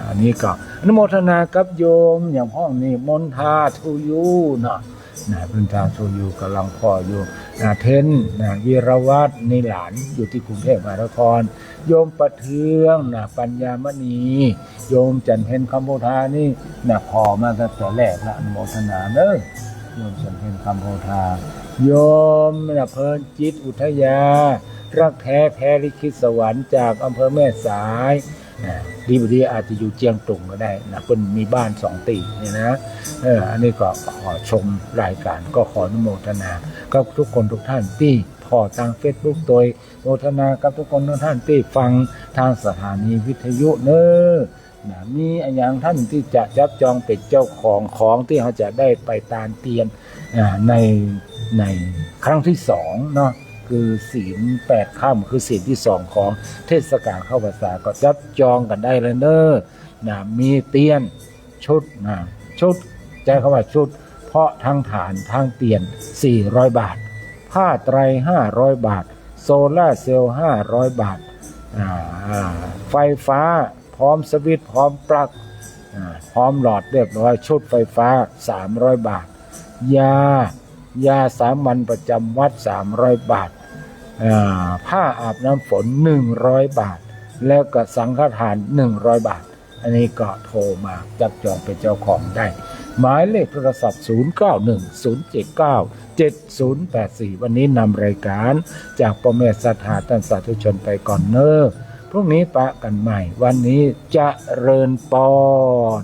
อันนี้ก็อนุโมทนากับโยมอย่างห้องนี้มนทาทูยูเนาะพื้นทางโชยูกำลังพ่ออยู่เทนวีรวัฒน์ในหลานอยู่ที่กรุงเทพมหานครโยมประเทืองปัญญามณีโยมจันเพ็ญคำโพธานี่พอมาตั้งแต่แรกละอนุโมทนาเลยโยมจันเพ็ญคำโพธาโยมเพลินจิตอุทยารักแท้แพ้ลิขิตสวรรค์จากอำเภอแม่สายดีอาจจะอยู่เจียงตุงก็ได้เพิ่นมีบ้าน2 ตีเนี่ยนะอันนี้ก็ขอชมรายการก็ขออนุโมทนากับทุกคนทุกท่านที่พอทาง Facebook โดยโมทนากับทุกคนทุกท่านที่ฟังทางสถานีวิทยุมีอย่างท่านที่จะจับจองเป็นเจ้าของที่เขาจะได้ไปตานเตียนในครั้งที่2เนาะคือศีล8 ค่ำคือศีลที่2ของเทศกาลเข้าพรรษาก็จับจองกันได้เลยมีเตียนชุดใจคำว่าชุดเพาะทั้งฐานทั้งเตียน400 บาทผ้าไตร500 บาทโซล่าเซลล์500 บาทไฟฟ้าพร้อมสวิตช์พร้อมปลั๊กพร้อมหลอดเรียบร้อยชุดไฟฟ้า300 บาทยาสามัญประจำวัด300 บาทผ้าอาบน้ำฝน100 บาทแล้วก็สังฆทาน100 บาทอันนี้ก็โทรมาจับจองเป็นเจ้าของได้หมายเลขโทรศัพท์0910797084วันนี้นำรายการจากพ่อแม่ศรัทธาท่านสาธุชนไปก่อนพรุ่งนี้ปะกันใหม่วันนี้เจริญพร